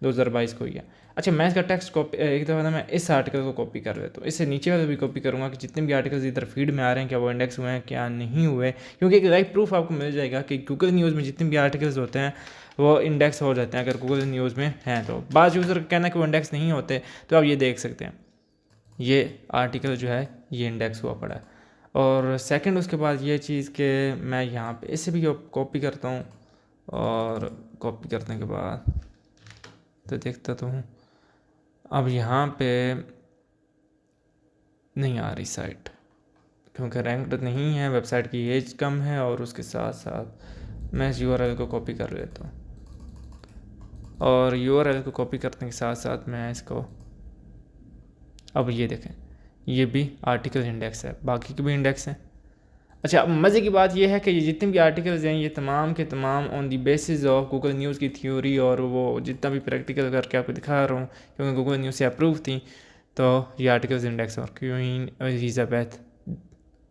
2022 को हुई है। अच्छा, मैं इसका टेक्स्ट कॉपी एक दफ़ा ना मैं इस आर्टिकल को कॉपी कर लेता हूँ, इससे नीचे वाले भी कॉपी करूँगा कि जितने भी आर्टिकल्स इधर फीड में आ रहे हैं क्या वो इंडेक्स हुए हैं क्या नहीं हुए, क्योंकि एक लाइव प्रूफ आपको मिल जाएगा कि गूगल न्यूज़ में जितने भी आर्टिकल्स होते हैं वो इंडेक्स हो जाते हैं अगर गूगल न्यूज़ में हैं। तो बाज़ यूज़र का कहना है कि वो इंडेक्स नहीं होते, तो आप ये देख सकते हैं ये आर्टिकल जो है ये इंडेक्स हुआ पड़ा है। और सेकंड उसके बाद ये चीज़ कि मैं यहाँ पे इसे भी कॉपी करता हूँ, और कॉपी करने के बाद तो देखता तो हूँ, अब यहाँ पे नहीं आ रही साइट, क्योंकि रैंक्ड नहीं है, वेबसाइट की एज कम है, और उसके साथ साथ मैं इस यूआरएल को कॉपी कर लेता हूँ, और यूआरएल को कॉपी करने के साथ साथ मैं इसको, अब ये देखें ये भी आर्टिकल इंडेक्स है, बाकी के भी इंडेक्स हैं। अच्छा, मज़े की बात यह है कि ये जितने भी आर्टिकल्स हैं ये तमाम के तमाम on the basis of Google news की थ्योरी, और वो जितना भी प्रैक्टिकल करके आपको दिखा रहा हूँ क्योंकि गूगल न्यूज़ से अप्रूव थी, तो ये आर्टिकल्स इंडेक्स और क्वीन एलिजाबेथ,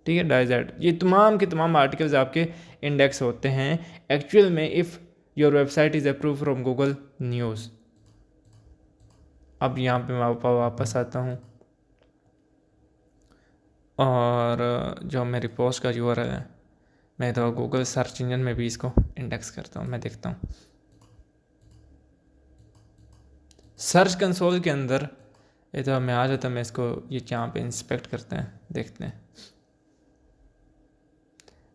ठीक है, डाइजेट, ये तमाम के तमाम आर्टिकल्स आपके इंडेक्स होते हैं एक्चुअल में, if your website is approve from Google news. अब यहाँ पे मैं वापस आता हूँ, और जो मेरी पोस्ट का यूआरएल है, मैं तो गूगल सर्च इंजन में भी इसको इंडेक्स करता हूँ, मैं देखता हूँ सर्च कंसोल के अंदर ये तो मैं आ जाता, मैं इसको ये यहाँ पे इंस्पेक्ट करते हैं, देखते हैं।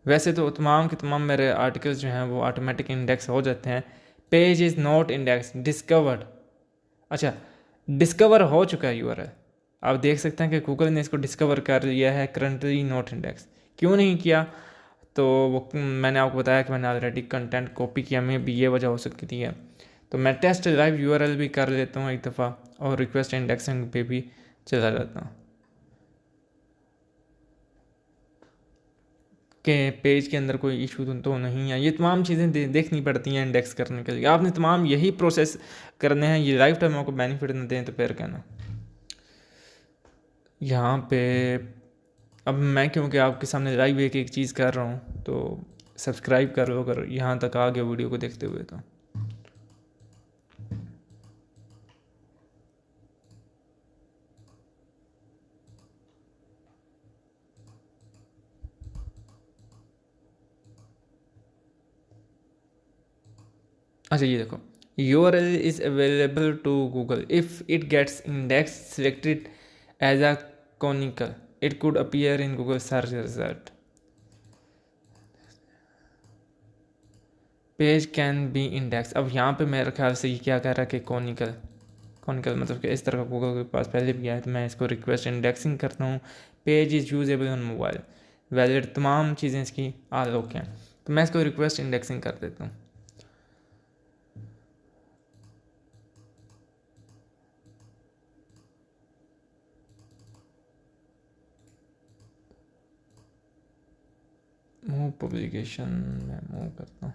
वैसे तो तमाम के तमाम मेरे आर्टिकल्स जो हैं वो ऑटोमेटिक इंडेक्स हो जाते हैं। Page is not index discovered, अच्छा डिस्कवर हो चुका है यूआरएल। आप देख सकते हैं कि गूगल ने इसको डिस्कवर कर लिया है, करंटली नॉट इंडेक्स। क्यों नहीं किया, तो वो मैंने आपको बताया कि मैंने ऑलरेडी कंटेंट कॉपी किया, में भी ये वजह हो सकती है। तो मैं टेस्ट लाइव यूआरएल भी कर लेता हूँ एक दफ़ा, और रिक्वेस्ट इंडेक्सिंग पे भी चला जाता हूँ कि पेज के अंदर कोई इशू तो नहीं है। ये तमाम चीज़ें देखनी पड़ती हैं इंडेक्स करने के लिए। आपने तमाम यही प्रोसेस करने हैं, ये लाइफ टाइम आपको बेनिफिट न दें तो फिर कहना। यहाँ पे अब मैं क्योंकि आपके सामने लाइव एक एक चीज़ कर रहा हूँ, तो सब्सक्राइब कर लो अगर यहाँ तक आ गया वीडियो को देखते हुए तो। अच्छा ये देखो, URL is available to Google if it gets index selected as a canonical it could appear in Google search result. Page can be index. अब यहाँ पे मेरे ख्याल से ये क्या कह रहा है कि कॉनिकल मतलब कि इस तरह का गूगल के पास पहले भी आया, तो मैं इसको रिक्वेस्ट इंडेक्सिंग करता हूँ। Page is usable on mobile, valid, तमाम चीज़ें इसकी आलोक हैं, तो मैं इसको रिक्वेस्ट इंडेक्सिंग कर देता हूँ। मूव पब्लिकेशन में मूव करता हूँ।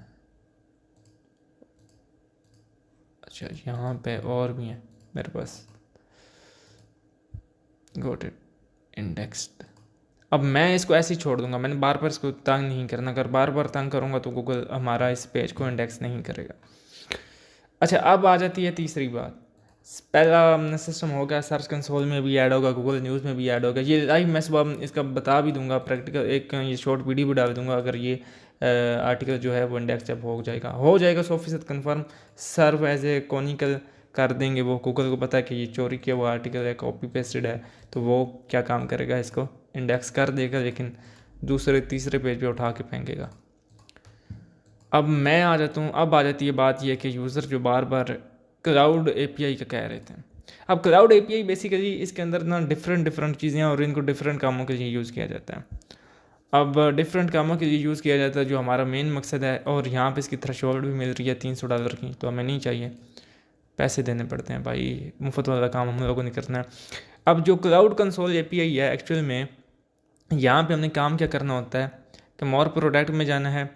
अच्छा यहाँ पे और भी हैं मेरे पास, गोट इट इंडेक्स्ड। अब मैं इसको ऐसे ही छोड़ दूंगा, मैंने बार बार इसको तंग नहीं करना। अगर बार बार तंग करूँगा तो गूगल हमारा इस पेज को इंडेक्स नहीं करेगा। अच्छा अब आ जाती है तीसरी बात। पहला सिस्टम होगा सर्च कंसोल में भी ऐड होगा, गूगल न्यूज़ में भी ऐड होगा। ये लाइव मैं सुबह इसका बता भी दूंगा, प्रैक्टिकल एक ये शॉर्ट वीडियो भी डाल दूंगा अगर ये आर्टिकल जो है वो इंडेक्स जब हो जाएगा 100% confirm. Serve as a canonical कर देंगे वो, गूगल को पता है कि ये चोरी किया हुआ आर्टिकल है, कॉपी पेस्टेड है, तो वो क्या काम करेगा, इसको इंडेक्स कर देगा, लेकिन दूसरे तीसरे पेज पे उठा के फेंकेगा। अब मैं आ जाता हूँ, अब आ जाती है बात यह कि यूज़र जो बार बार क्लाउड एपीआई का कह रहे थे। अब क्लाउड एपीआई बेसिकली इसके अंदर ना डिफरेंट चीज़ें और इनको डिफरेंट कामों के लिए यूज़ किया जाता है। अब डिफरेंट कामों के लिए यूज़ किया जाता है जो हमारा मेन मकसद है, और यहाँ पे इसकी थ्रेशोल्ड भी मिल रही है $300 की, तो हमें नहीं चाहिए, पैसे देने पड़ते हैं भाई, मुफ्त वाला काम हम लोगों ने करना है। अब जो क्लाउड कंसोल एपीआई है, एक्चुअल में यहाँ पे हमने काम क्या करना होता है कि मोर प्रोडक्ट में जाना है,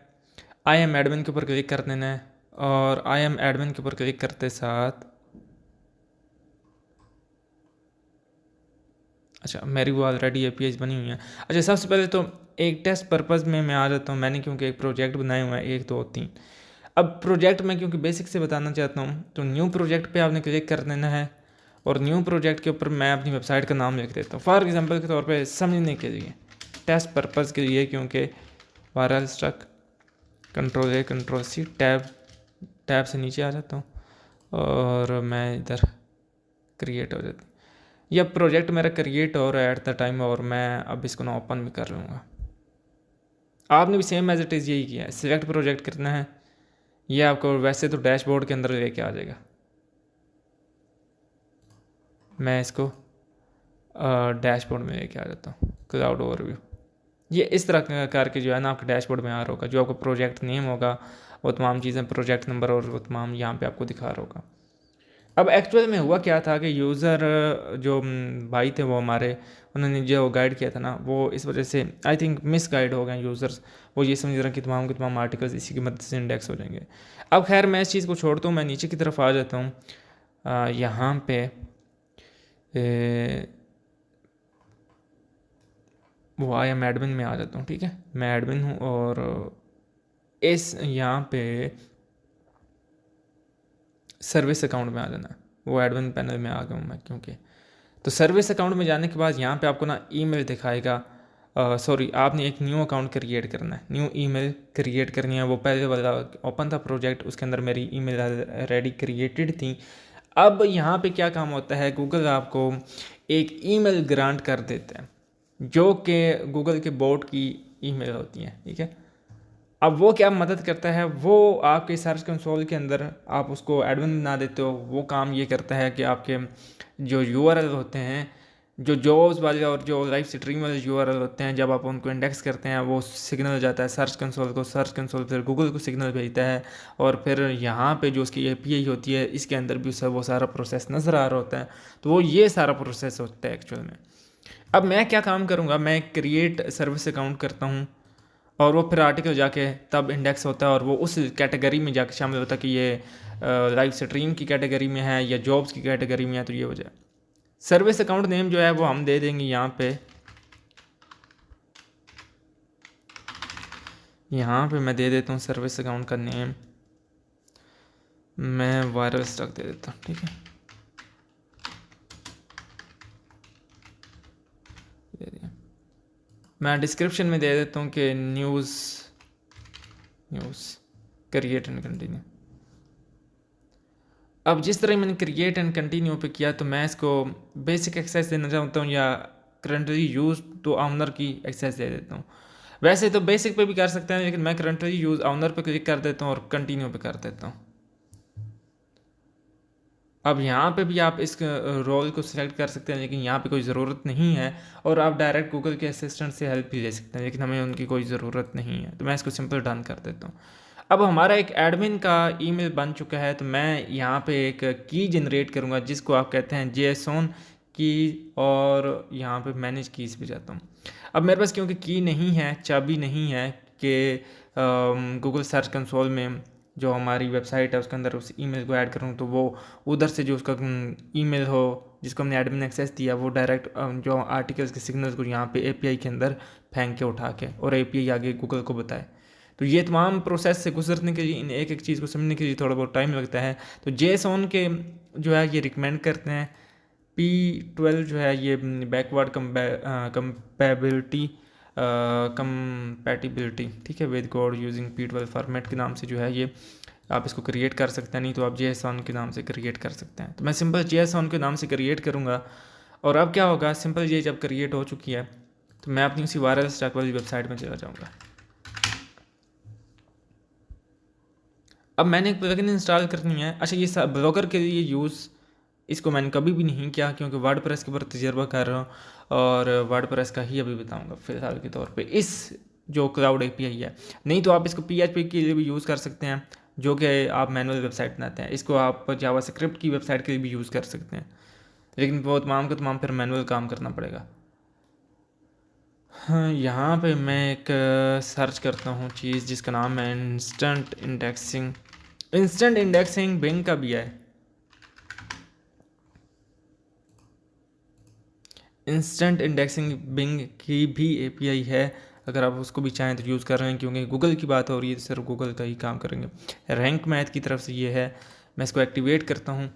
आई एम एडमिन के ऊपर क्लिक कर देना है, और आई एम एडमिन के ऊपर क्लिक करते साथ अच्छा मेरी वो ऑलरेडी एपीआईज बनी हुई हैं। अच्छा सबसे पहले तो एक टेस्ट पर्पज़ में मैं आ जाता हूँ। मैंने क्योंकि एक प्रोजेक्ट बनाए हुए हैं 1 2 3। अब प्रोजेक्ट में क्योंकि बेसिक से बताना चाहता हूँ, तो न्यू प्रोजेक्ट पे आपने क्लिक कर देना है, और न्यू प्रोजेक्ट के ऊपर मैं अपनी वेबसाइट का नाम लिख देता हूँ फॉर एग्जांपल के तौर पे, समझने के लिए, टेस्ट पर्पज़ के लिए, क्योंकि viral struck Ctrl+A Ctrl+C tab से नीचे आ जाता हूँ, और मैं इधर क्रिएट हो जाती, यह प्रोजेक्ट मेरा क्रिएट हो रहा है एट द टाइम, और मैं अब इसको ना ओपन भी कर लूँगा। आपने भी सेम एज इट इज़ यही किया है, सिलेक्ट प्रोजेक्ट करना है, ये आपको वैसे तो डैशबोर्ड के अंदर लेके आ जाएगा। मैं इसको डैशबोर्ड में लेके आ जाता हूँ, क्लाउड ओवरव्यू। ये इस तरह करके जो है ना आपके डैशबोर्ड में आ रहा होगा, जो आपका प्रोजेक्ट नेम होगा, वो तमाम चीज़ें, प्रोजेक्ट नंबर और वो तमाम यहाँ पे आपको दिखा रहा होगा। अब एक्चुअल में हुआ क्या था कि यूज़र जो भाई थे वो हमारे, उन्होंने जो गाइड किया था ना, वो इस वजह से आई थिंक मिस गाइड हो गए यूज़र्स। वो ये समझ रहे हैं कि तमाम के तमाम आर्टिकल्स इसी की मदद से इंडेक्स हो जाएंगे। अब खैर मैं इस चीज़ को छोड़ता हूँ, मैं नीचे की तरफ आ जाता हूँ। यहाँ पे वो आई एम एडमिन में आ जाता हूँ, ठीक है, मैं एडमिन हूँ, और इस यहाँ पे सर्विस अकाउंट में आ जाना है। वो एडमिन पैनल में आ गया हूँ मैं क्योंकि, तो सर्विस अकाउंट में जाने के बाद यहाँ पे आपको ना ईमेल दिखाएगा, सॉरी आपने एक न्यू अकाउंट क्रिएट करना है, न्यू ईमेल क्रिएट करनी है। वो पहले वाला ओपन था प्रोजेक्ट, उसके अंदर मेरी ईमेल रेडी क्रिएटेड थी। अब यहाँ पे क्या काम होता है, गूगल आपको एक ईमेल ग्रांट कर देता है जो कि गूगल के बोर्ड की ईमेल होती है, ठीक है। अब वो क्या मदद करता है, वो आपके सर्च कंसोल के अंदर आप उसको एडमिन बना देते हो। वो काम ये करता है कि आपके जो यूआरएल होते हैं, जो जॉब्स वाले और जो लाइव स्ट्रीम वाले यूआरएल होते हैं, जब आप उनको इंडेक्स करते हैं वो सिग्नल जाता है सर्च कंसोल को, सर्च कंसोल फिर गूगल को सिग्नल भेजता है, और फिर यहाँ पे जो उसकी एपीआई होती है इसके अंदर भी वो सारा प्रोसेस नज़र आ रहा होता है। तो वो ये सारा प्रोसेस होता है एक्चुअल में। अब मैं क्या काम करूँगा, मैं क्रिएट सर्विस अकाउंट करता हूँ और वो फिर आर्टिकल जाके तब इंडेक्स होता है और वो उस कैटेगरी में जाके शामिल होता है कि ये लाइव स्ट्रीम की कैटेगरी में है या जॉब्स की कैटेगरी में है। तो ये वजह, सर्विस अकाउंट नेम जो है वो हम दे देंगे यहाँ पे मैं दे देता हूँ सर्विस अकाउंट का नेम, मैं वायरल स्टॉक दे देता हूँ, ठीक है। मैं डिस्क्रिप्शन में दे देता हूँ कि न्यूज़ क्रिएट एंड कंटिन्यू। अब जिस तरह मैंने क्रिएट एंड कंटिन्यू पे किया तो मैं इसको बेसिक एक्सेस देना चाहता हूँ या करंटली यूज टू ऑनर की एक्सेस दे देता हूँ। वैसे तो बेसिक पे भी कर सकते हैं, लेकिन मैं करंटली यूज ऑनर पे क्लिक कर देता हूँ और कंटिन्यू पे कर देता हूँ। अब यहाँ पे भी आप इस रोल को सिलेक्ट कर सकते हैं, लेकिन यहाँ पे कोई ज़रूरत नहीं है, और आप डायरेक्ट गूगल के असिस्टेंट से हेल्प भी ले सकते हैं, लेकिन हमें उनकी कोई ज़रूरत नहीं है। तो मैं इसको सिंपल डन कर देता हूँ। अब हमारा एक एडमिन का ईमेल बन चुका है, तो मैं यहाँ पे एक की जनरेट करूँगा जिसको आप कहते हैं जेसोन की, और यहाँ पे मैनेज कीज़ पे जाता हूँ। अब मेरे पास क्योंकि की नहीं है, चाबी नहीं है कि गूगल सर्च कंसोल में जो हमारी वेबसाइट है उसके अंदर उस ईमेल को ऐड करूँ, तो वो उधर से जो उसका ईमेल हो जिसको हमने एडमिन एक्सेस दिया वो डायरेक्ट जो आर्टिकल्स के सिग्नल्स को यहाँ पे एपीआई के अंदर फेंक के उठा के और एपीआई आगे गूगल को बताए। तो ये तमाम प्रोसेस से गुजरने के लिए, इन एक एक चीज़ को समझने के लिए थोड़ा बहुत टाइम लगता है। तो जेसोन के जो है ये रिकमेंड करते हैं। P12 जो है ये बैकवर्ड कंपैटिबिलिटी, ठीक है, with code using P12 format के नाम से जो है ये आप इसको क्रिएट कर सकते हैं, नहीं तो आप JSON के नाम से क्रिएट कर सकते हैं। तो मैं सिंपल JSON के नाम से क्रिएट करूँगा, और अब क्या होगा, सिंपल ये जब क्रिएट हो चुकी है तो मैं अपनी उसी वायरल स्टॉक वाली वेबसाइट में चला जाऊँगा। अब मैंने एक प्लगइन इंस्टॉल करनी है। अच्छा, ये ब्लॉगर के लिए यूज़ इसको मैंने कभी भी नहीं किया क्योंकि वर्डप्रेस के ऊपर तजर्बा कर रहा हूँ, और वर्डप्रेस का ही अभी बताऊँगा फिलहाल के तौर पे इस जो क्लाउड एपीआई है। नहीं तो आप इसको PHP के लिए भी यूज़ कर सकते हैं, जो कि आप मैनुअल वेबसाइट बनाते हैं। इसको आप जावास्क्रिप्ट की वेबसाइट के लिए भी यूज़ कर सकते हैं, लेकिन वो तमाम का तमाम फिर मैनुअल काम करना पड़ेगा। हाँ, यहाँ पे मैं एक सर्च करता हूँ चीज़ जिसका नाम है instant indexing. Instant indexing Bing का भी है। इंस्टेंट इंडेक्सिंग बिंग की भी एपीआई है, अगर आप उसको भी चाहें तो यूज़ कर रहे हैं, क्योंकि गूगल की बात हो रही है तो सिर्फ गूगल का ही काम करेंगे। रैंक मैथ की तरफ से ये है, मैं इसको एक्टिवेट करता हूँ।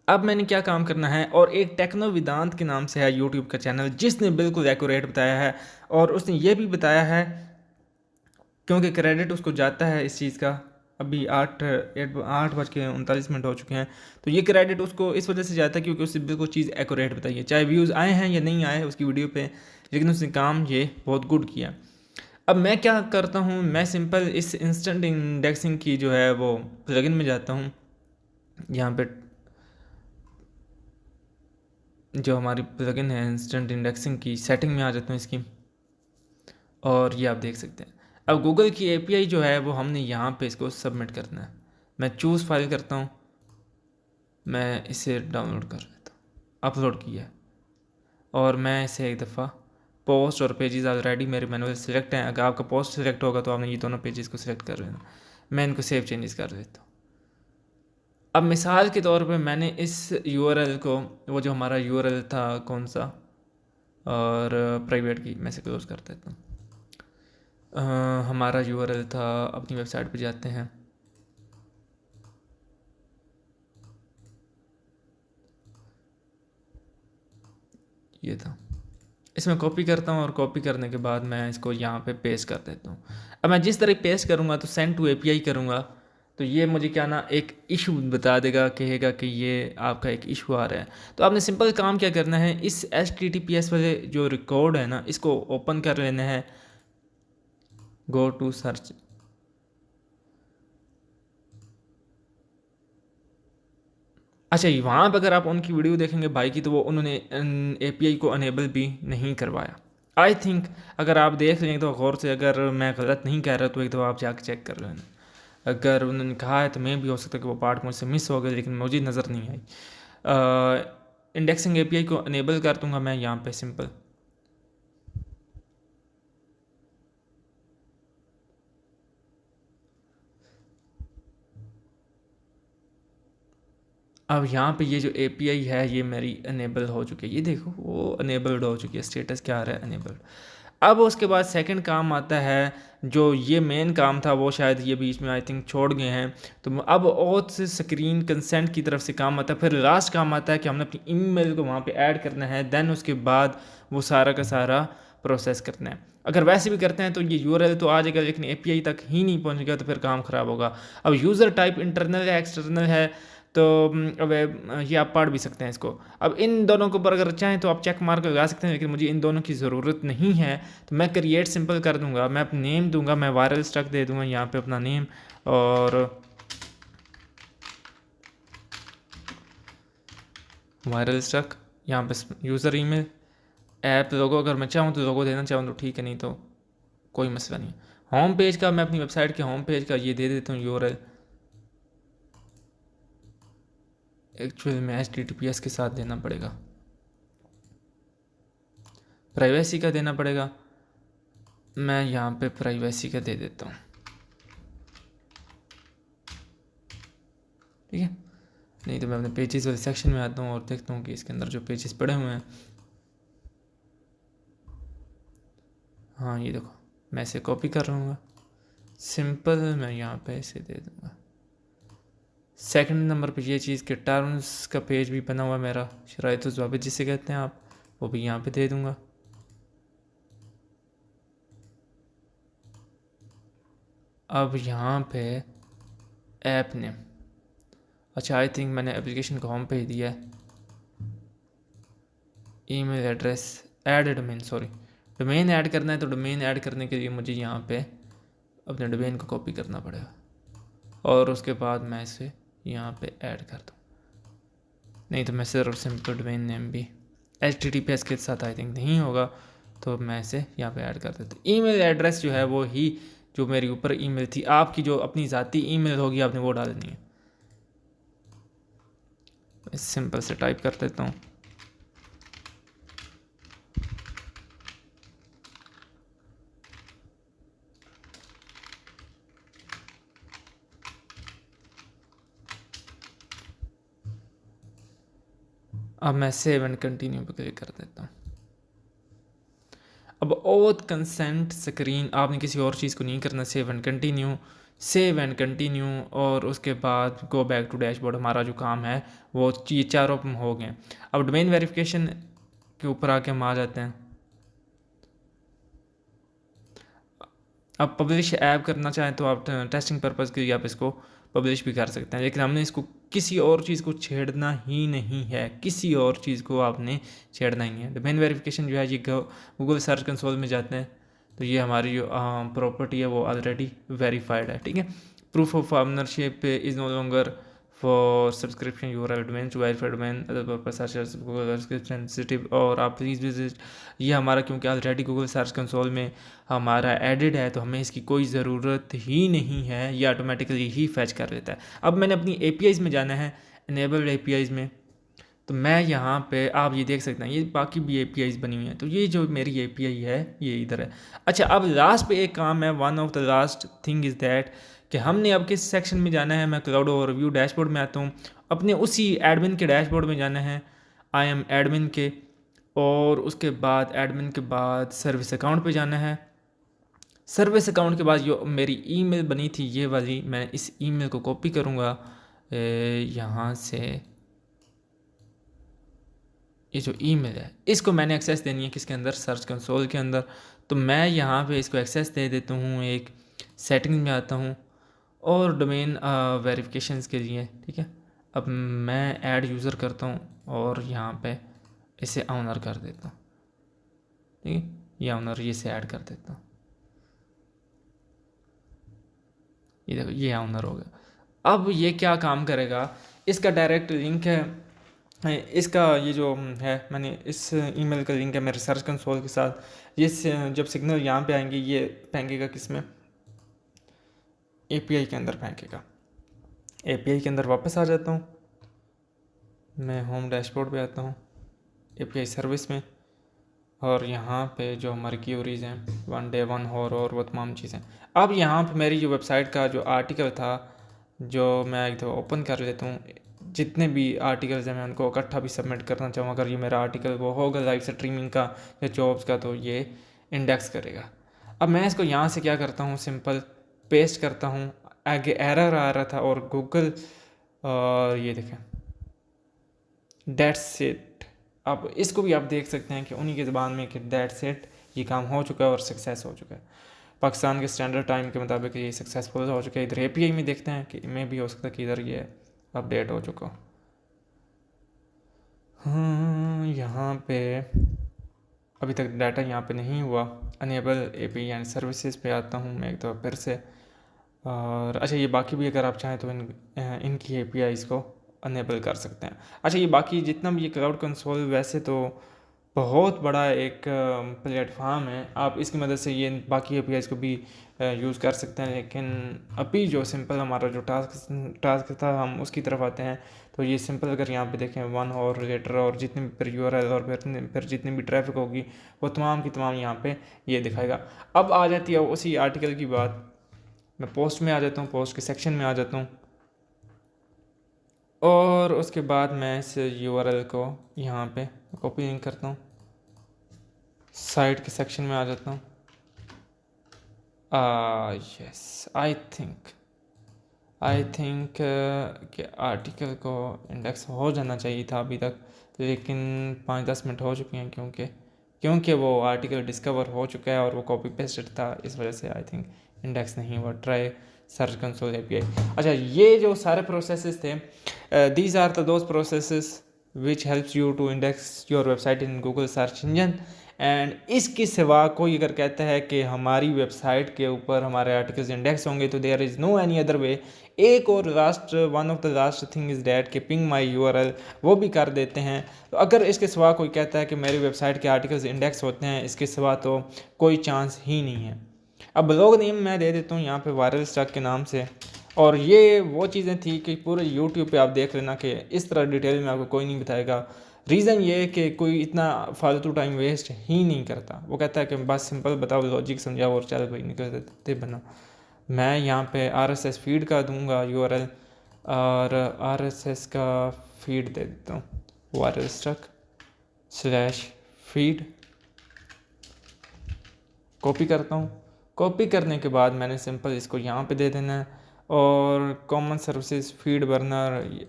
अब मैंने क्या काम करना है, और एक टेक्नो वेदांत के नाम से है यूट्यूब का चैनल जिसने बिल्कुल एक्यूरेट बताया है, और उसने ये भी बताया है क्योंकि क्रेडिट उसको जाता है इस चीज़ का। अभी 8:39 हो चुके हैं, तो ये क्रेडिट उसको इस वजह से जाता है क्योंकि उससे बिल्कुल चीज़ एक्यूरेट बताई है, चाहे व्यूज़ आए हैं या नहीं आए उसकी वीडियो पे, लेकिन उसने काम ये बहुत गुड किया। अब मैं क्या करता हूँ, मैं सिंपल इस इंस्टेंट इंडेक्सिंग की जो है वो प्लगइन में जाता हूँ। यहाँ पे जो हमारी प्लगइन है इंस्टेंट इंडेक्सिंग की, सेटिंग में आ जाता हूँ इसकी, और ये आप देख सकते हैं। अब गूगल की एपीआई जो है वो हमने यहाँ पे इसको सबमिट करना है। मैं चूज़ फाइल करता हूँ, मैं इसे डाउनलोड कर लेता हूँ, अपलोड किया है, और मैं इसे एक दफ़ा पोस्ट और पेजेस ऑलरेडी मेरे मैनुअल सेलेक्ट हैं। अगर आपका पोस्ट सेलेक्ट होगा तो आपने ये दोनों पेजेस को सिलेक्ट कर लेना। मैं इनको सेव चेंजेस कर देता हूँ। अब मिसाल के तौर पे मैंने इस यूआरएल को, वो जो हमारा यूआरएल था कौन सा, और प्राइवेट की मैं इसे क्लोज कर देता हूँ। हमारा यूआरएल था, अपनी वेबसाइट पे जाते हैं, ये था, इसमें कॉपी करता हूँ, और कॉपी करने के बाद मैं इसको यहाँ पे पेस्ट कर देता हूँ। अब मैं जिस तरह पेस्ट करूँगा तो सेंड टू एपीआई करूँगा, तो ये मुझे क्या ना एक इशू बता देगा, कहेगा कि ये आपका एक इशू आ रहा है। तो आपने सिंपल काम क्या करना है, इस HTTPS वाले जो रिकॉर्ड है ना, इसको ओपन कर लेना है, गो टू सर्च। अच्छा, वहाँ पर अगर आप उनकी वीडियो देखेंगे भाई की, तो वो उन्होंने API को अनेबल भी नहीं करवाया। आई थिंक अगर आप देख लेंगे तो गौर से, अगर मैं गलत नहीं कह रहा तो एक दफ़ा आप जाके चेक कर लेना। अगर उन्होंने कहा है तो मैं भी हो सकता है कि वो पार्ट मुझसे मिस हो गया, लेकिन मुझे नज़र नहीं आई। इंडेक्सिंग API को अनेबल कर दूंगा मैं यहाँ पे सिंपल। अब यहाँ पे ये जो API है ये मेरी अनेबल हो चुकी है, ये देखो वो अनेबल्ड हो चुकी है, स्टेटस क्या आ रहा है, अनेबल्ड। अब उसके बाद सेकंड काम आता है, जो ये मेन काम था वो शायद ये बीच में आई थिंक छोड़ गए हैं। तो अब ऑथ से स्क्रीन कंसेंट की तरफ से काम आता है, फिर लास्ट काम आता है कि हमने अपनी ईमेल को वहाँ पे ऐड करना है, देन उसके बाद वो सारा का सारा प्रोसेस करना है। अगर वैसे भी करते हैं तो ये URL तो आ जाएगा, लेकिन API तक ही नहीं पहुँचेगा, तो फिर काम ख़राब होगा। अब यूज़र टाइप इंटरनल है एक्सटर्नल है, तो अब ये आप पढ़ भी सकते हैं इसको। अब इन दोनों के ऊपर अगर चाहें तो आप चेक मार्क लगा सकते हैं, लेकिन मुझे इन दोनों की ज़रूरत नहीं है। तो मैं क्रिएट सिंपल कर दूंगा, मैं अपना नेम दूंगा, मैं वायरल स्ट्रक दे दूंगा यहाँ पे अपना नेम, और वायरल स्ट्रक यहाँ पे यूज़र ईमेल ऐप लोगो, अगर मैं चाहूँ तो लोगो देना चाहूँ तो ठीक है, नहीं तो कोई मसला नहीं। होम पेज का मैं अपनी वेबसाइट के होम पेज का ये दे देता हूँ URL। एक्चुअली में HTTPS के साथ देना पड़ेगा, प्राइवेसी का देना पड़ेगा। मैं यहाँ पे प्राइवेसी का दे देता हूँ, ठीक है। नहीं तो मैं अपने पेजेस वाले सेक्शन में आता हूँ और देखता हूँ कि इसके अंदर जो पेजेस पड़े हुए हैं, हाँ ये देखो, मैं इसे कॉपी कर रहा हूँ सिंपल, मैं यहाँ पे इसे दे दूँगा। सेकंड नंबर पे ये चीज़ के टर्म्स का पेज भी बना हुआ है मेरा, शराइत ज़वाबित जिसे कहते हैं आप, वो भी यहाँ पे दे दूँगा। अब यहाँ पे ऐप नेम, अच्छा आई थिंक मैंने एप्लीकेशन का होम पेज दिया है। Email address add domain, sorry domain add करना है, तो डोमेन ऐड करने के लिए मुझे यहाँ पे अपने डोमेन को कॉपी करना पड़ेगा, और उसके बाद मैं इसे यहाँ पे ऐड कर दूँ। नहीं तो मैं सिर्फ सिंपल डोमेन नेम भी HTTPS के साथ आई थिंक नहीं होगा, तो मैं इसे यहाँ पे ऐड कर देता हूँ। ईमेल एड्रेस जो है वो ही जो मेरी ऊपर ईमेल थी, आपकी जो अपनी ज़ाती ईमेल होगी आपने वो डालनी है। सिंपल से टाइप कर देता हूँ, अब मैं सेव एंड कंटिन्यू पे क्लिक कर देता हूँ। अब ओथ कंसेंट स्क्रीन आपने किसी और चीज़ को नहीं करना, save and continue, save and continue, और उसके बाद गो बैक टू डैशबोर्ड। हमारा जो काम है वो ये चारों हो गए। अब डोमेन वेरिफिकेशन के ऊपर आके हम आ जाते हैं। अब पब्लिश ऐप करना चाहें तो आप टेस्टिंग पर्पज़ के लिए आप इसको पब्लिश भी कर सकते हैं, लेकिन हमने इसको किसी और चीज़ को छेड़ना ही नहीं है, किसी और चीज़ को आपने छेड़ना ही है। डोमेन वेरिफिकेशन जो है ये गूगल सर्च कंसोल में जाते हैं, तो ये हमारी जो प्रॉपर्टी है वो ऑलरेडी वेरीफाइड है, ठीक है। Proof of ownership is no longer for subscription URL domain to verified domain other purpose such as Google sensitive, और आप प्लीज़ विजिट, ये हमारा क्योंकि ऑलरेडी गूगल सर्च कंसोल में हमारा एडिड है, तो हमें इसकी कोई ज़रूरत ही नहीं है, ये ऑटोमेटिकली ही फैच कर लेता है। अब मैंने अपनी APIs में जाना है, इनेबल्ड APIs में, तो मैं यहाँ पे आप ये देख सकते हैं ये बाकी भी APIs बनी हुई हैं, तो ये जो मेरी API है ये इधर है। अच्छा, अब लास्ट पे एक काम है, one of the last thing is that कि हमने अब किस सेक्शन में जाना है। मैं क्लाउड ओवरव्यू डैशबोर्ड में आता हूँ, अपने उसी एडमिन के डैशबोर्ड में जाना है, आई एम एडमिन के, और उसके बाद एडमिन के बाद सर्विस अकाउंट पे जाना है। सर्विस अकाउंट के बाद जो मेरी ईमेल बनी थी ये वाली, मैं इस ईमेल को कॉपी करूँगा यहाँ से, ये जो ईमेल है इसको मैंने एक्सेस देनी है किसके अंदर, सर्च कंसोल के अंदर। तो मैं यहाँ पे इसको एक्सेस दे देता हूँ, एक सेटिंग में आता हूँ और डोमेन वेरिफिकेशंस के लिए, ठीक है। अब मैं ऐड यूज़र करता हूँ और यहाँ पे इसे ऑनर कर देता हूँ, ठीक है। ये ऑनर ये से ऐड कर देता हूँ, ये देखो ये ऑनर हो गया। अब ये क्या काम करेगा, इसका डायरेक्ट लिंक है, इसका ये जो है, मैंने इस ईमेल का लिंक है मेरे सर्च कंसोल के साथ। ये जब सिग्नल यहाँ पे आएंगे ये फेंकेगा किस में, एपीआई के अंदर फेंकेगा। एपीआई के अंदर वापस आ जाता हूँ, मैं होम डैशबोर्ड पे आता हूँ, एपीआई सर्विस में, और यहाँ पे जो हमारी क्यूरीज हैं 1 डे 1 हॉर और वो तमाम चीज़ें। अब यहाँ पे मेरी जो वेबसाइट का जो आर्टिकल था, जो मैं एक दफ़ा ओपन कर लेता हूँ, जितने भी आर्टिकल्स हैं मैं उनको इकट्ठा भी सबमिट करना चाहूँ। अगर ये मेरा आर्टिकल वो होगा लाइव स्ट्रीमिंग का या जॉब्स का, तो ये इंडेक्स करेगा। अब मैं इसको यहाँ से क्या करता हूँ, सिंपल पेस्ट करता हूँ। आगे एरर आ रहा था और गूगल, और ये देखें दैट्स इट। अब इसको भी आप देख सकते हैं कि उन्हीं की ज़बान में कि दैट्स इट, ये काम हो चुका है और सक्सेस हो चुका है। पाकिस्तान के स्टैंडर्ड टाइम के मुताबिक ये सक्सेसफुल हो चुका है। इधर एपीआई में देखते हैं कि में भी हो सकता है कि इधर ये अपडेट हो चुका हो। हाँ, यहाँ पे अभी तक डाटा यहाँ पे नहीं हुआ। अनेबल एपीआई एंड सर्विसेज पे आता हूँ मैं एक दफ़ा फिर से। और अच्छा, ये बाकी भी अगर आप चाहें तो इनकी एपीआईज़ को अनेबल कर सकते हैं। अच्छा, ये बाकी जितना भी ये क्लाउड कंसोल वैसे तो बहुत बड़ा एक प्लेटफॉर्म है, आप इसकी मदद से ये बाकी एपीआईज़ को भी यूज़ कर सकते हैं। लेकिन अभी जो सिंपल हमारा जो टास्क था, हम उसकी तरफ आते हैं। तो ये सिंपल अगर यहाँ पे देखें 1 और रिलेटर और जितने भी फिर यूआरएल और फिर जितनी भी ट्रैफिक होगी वो तमाम की तमाम यहाँ पे ये दिखाएगा। अब आ जाती है उसी आर्टिकल की बात, मैं पोस्ट में आ जाता हूँ, पोस्ट के सेक्शन में आ जाता हूँ, और उसके बाद मैं इस यूआरएल को यहाँ पे कॉपी लिंक करता हूँ, साइट के सेक्शन में आ जाता हूँ। यस, आई थिंक कि आर्टिकल को इंडेक्स हो जाना चाहिए था अभी तक, लेकिन 5-10 मिनट हो चुके हैं क्योंकि वो आर्टिकल डिस्कवर हो चुका है और वो कॉपी पेस्टेड था, इस वजह से आई थिंक इंडेक्स नहीं हुआ। Try search console API. अच्छा, ये जो सारे प्रोसेसेस थे, these are the those processes which helps you to index your website in Google search engine. And इसके सिवा कोई अगर कहता है कि हमारी वेबसाइट के ऊपर हमारे आर्टिकल्स इंडेक्स होंगे, तो there is no any other way. एक और one of the last thing is that कि पिंग माई यूआरएल वो भी कर देते हैं। तो अगर इसके सिवा कोई कहता है कि मेरी वेबसाइट के आर्टिकल्स इंडेक्स होते हैं, इसके सिवा तो कोई चांस ही नहीं है। अब ब्लॉग नेम मैं दे देता हूँ यहाँ पे वायरल स्टॉक के नाम से। और ये वो चीज़ें थी कि पूरे यूट्यूब पे आप देख लेना कि इस तरह डिटेल में आपको कोई नहीं बताएगा। रीज़न ये है कि कोई इतना फालतू टाइम वेस्ट ही नहीं करता। वो कहता है कि बस सिंपल बताओ, लॉजिक समझाओ और चल भाई निकल देते बना। मैं यहाँ पे आरएसएस फीड का दूंगा यूआरएल, और आरएसएस का फीड दे देता हूँ वायरल स्टॉक /फीड। कॉपी करता हूँ। कॉपी करने के बाद मैंने सिंपल इसको यहाँ पे दे देना है, और कॉमन सर्विसेज फीड बर्नर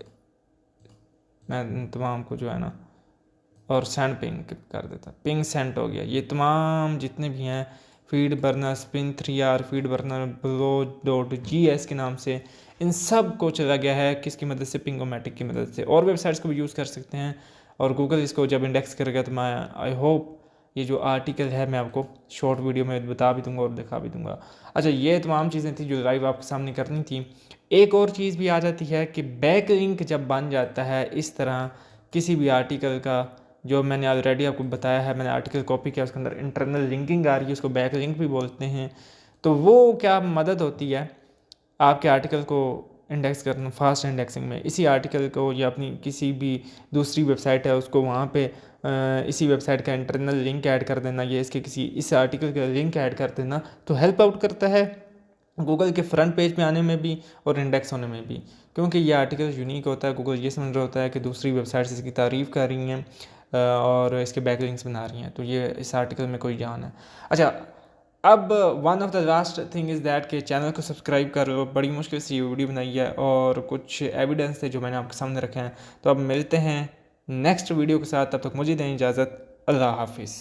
मैं तमाम को जो है ना, और सेंड पिंग कर देता। पिंग सेंड हो गया। ये तमाम जितने भी हैं feed burner, spin 3R, feed burner, Blo.gs के नाम से, इन सब को चला गया है किसकी मदद से, पिंगोमेटिक की मदद से। और वेबसाइट्स को भी यूज़ कर सकते हैं, और गूगल इसको जब इंडेक्स करेगा तो मैं आई होप ये जो आर्टिकल है मैं आपको शॉर्ट वीडियो में बता भी दूंगा और दिखा भी दूंगा। अच्छा, ये तमाम चीज़ें थी जो लाइव आपके सामने करनी थी। एक और चीज़ भी आ जाती है कि बैक लिंक जब बन जाता है इस तरह किसी भी आर्टिकल का, जो मैंने ऑलरेडी आपको बताया है, मैंने आर्टिकल कॉपी किया, उसके अंदर इंटरनल लिंकिंग आ रही है, उसको बैक लिंक भी बोलते हैं। तो वो क्या मदद होती है आपके आर्टिकल को इंडेक्स करना, फास्ट इंडेक्सिंग में। इसी आर्टिकल को या अपनी किसी भी दूसरी वेबसाइट है उसको वहाँ पे इसी वेबसाइट का इंटरनल लिंक ऐड कर देना, या इसके किसी इस आर्टिकल का लिंक ऐड कर देना, तो हेल्प आउट करता है गूगल के फ्रंट पेज पे आने में भी और इंडेक्स होने में भी। क्योंकि ये आर्टिकल यूनिक होता है, गूगल ये समझ रहा होता है कि दूसरी वेबसाइट्स इसकी तारीफ़ कर रही हैं और इसके बैकलिंक्स बना रही हैं, तो ये इस आर्टिकल में कोई जान है। अच्छा, अब one of the last thing is that कि चैनल को सब्सक्राइब कर लो। बड़ी मुश्किल से ये वीडियो बनाई है और कुछ एविडेंस थे जो मैंने आपके सामने रखे हैं। तो अब मिलते हैं नेक्स्ट वीडियो के साथ, तब तक मुझे दें इजाज़त। अल्लाह हाफिज़।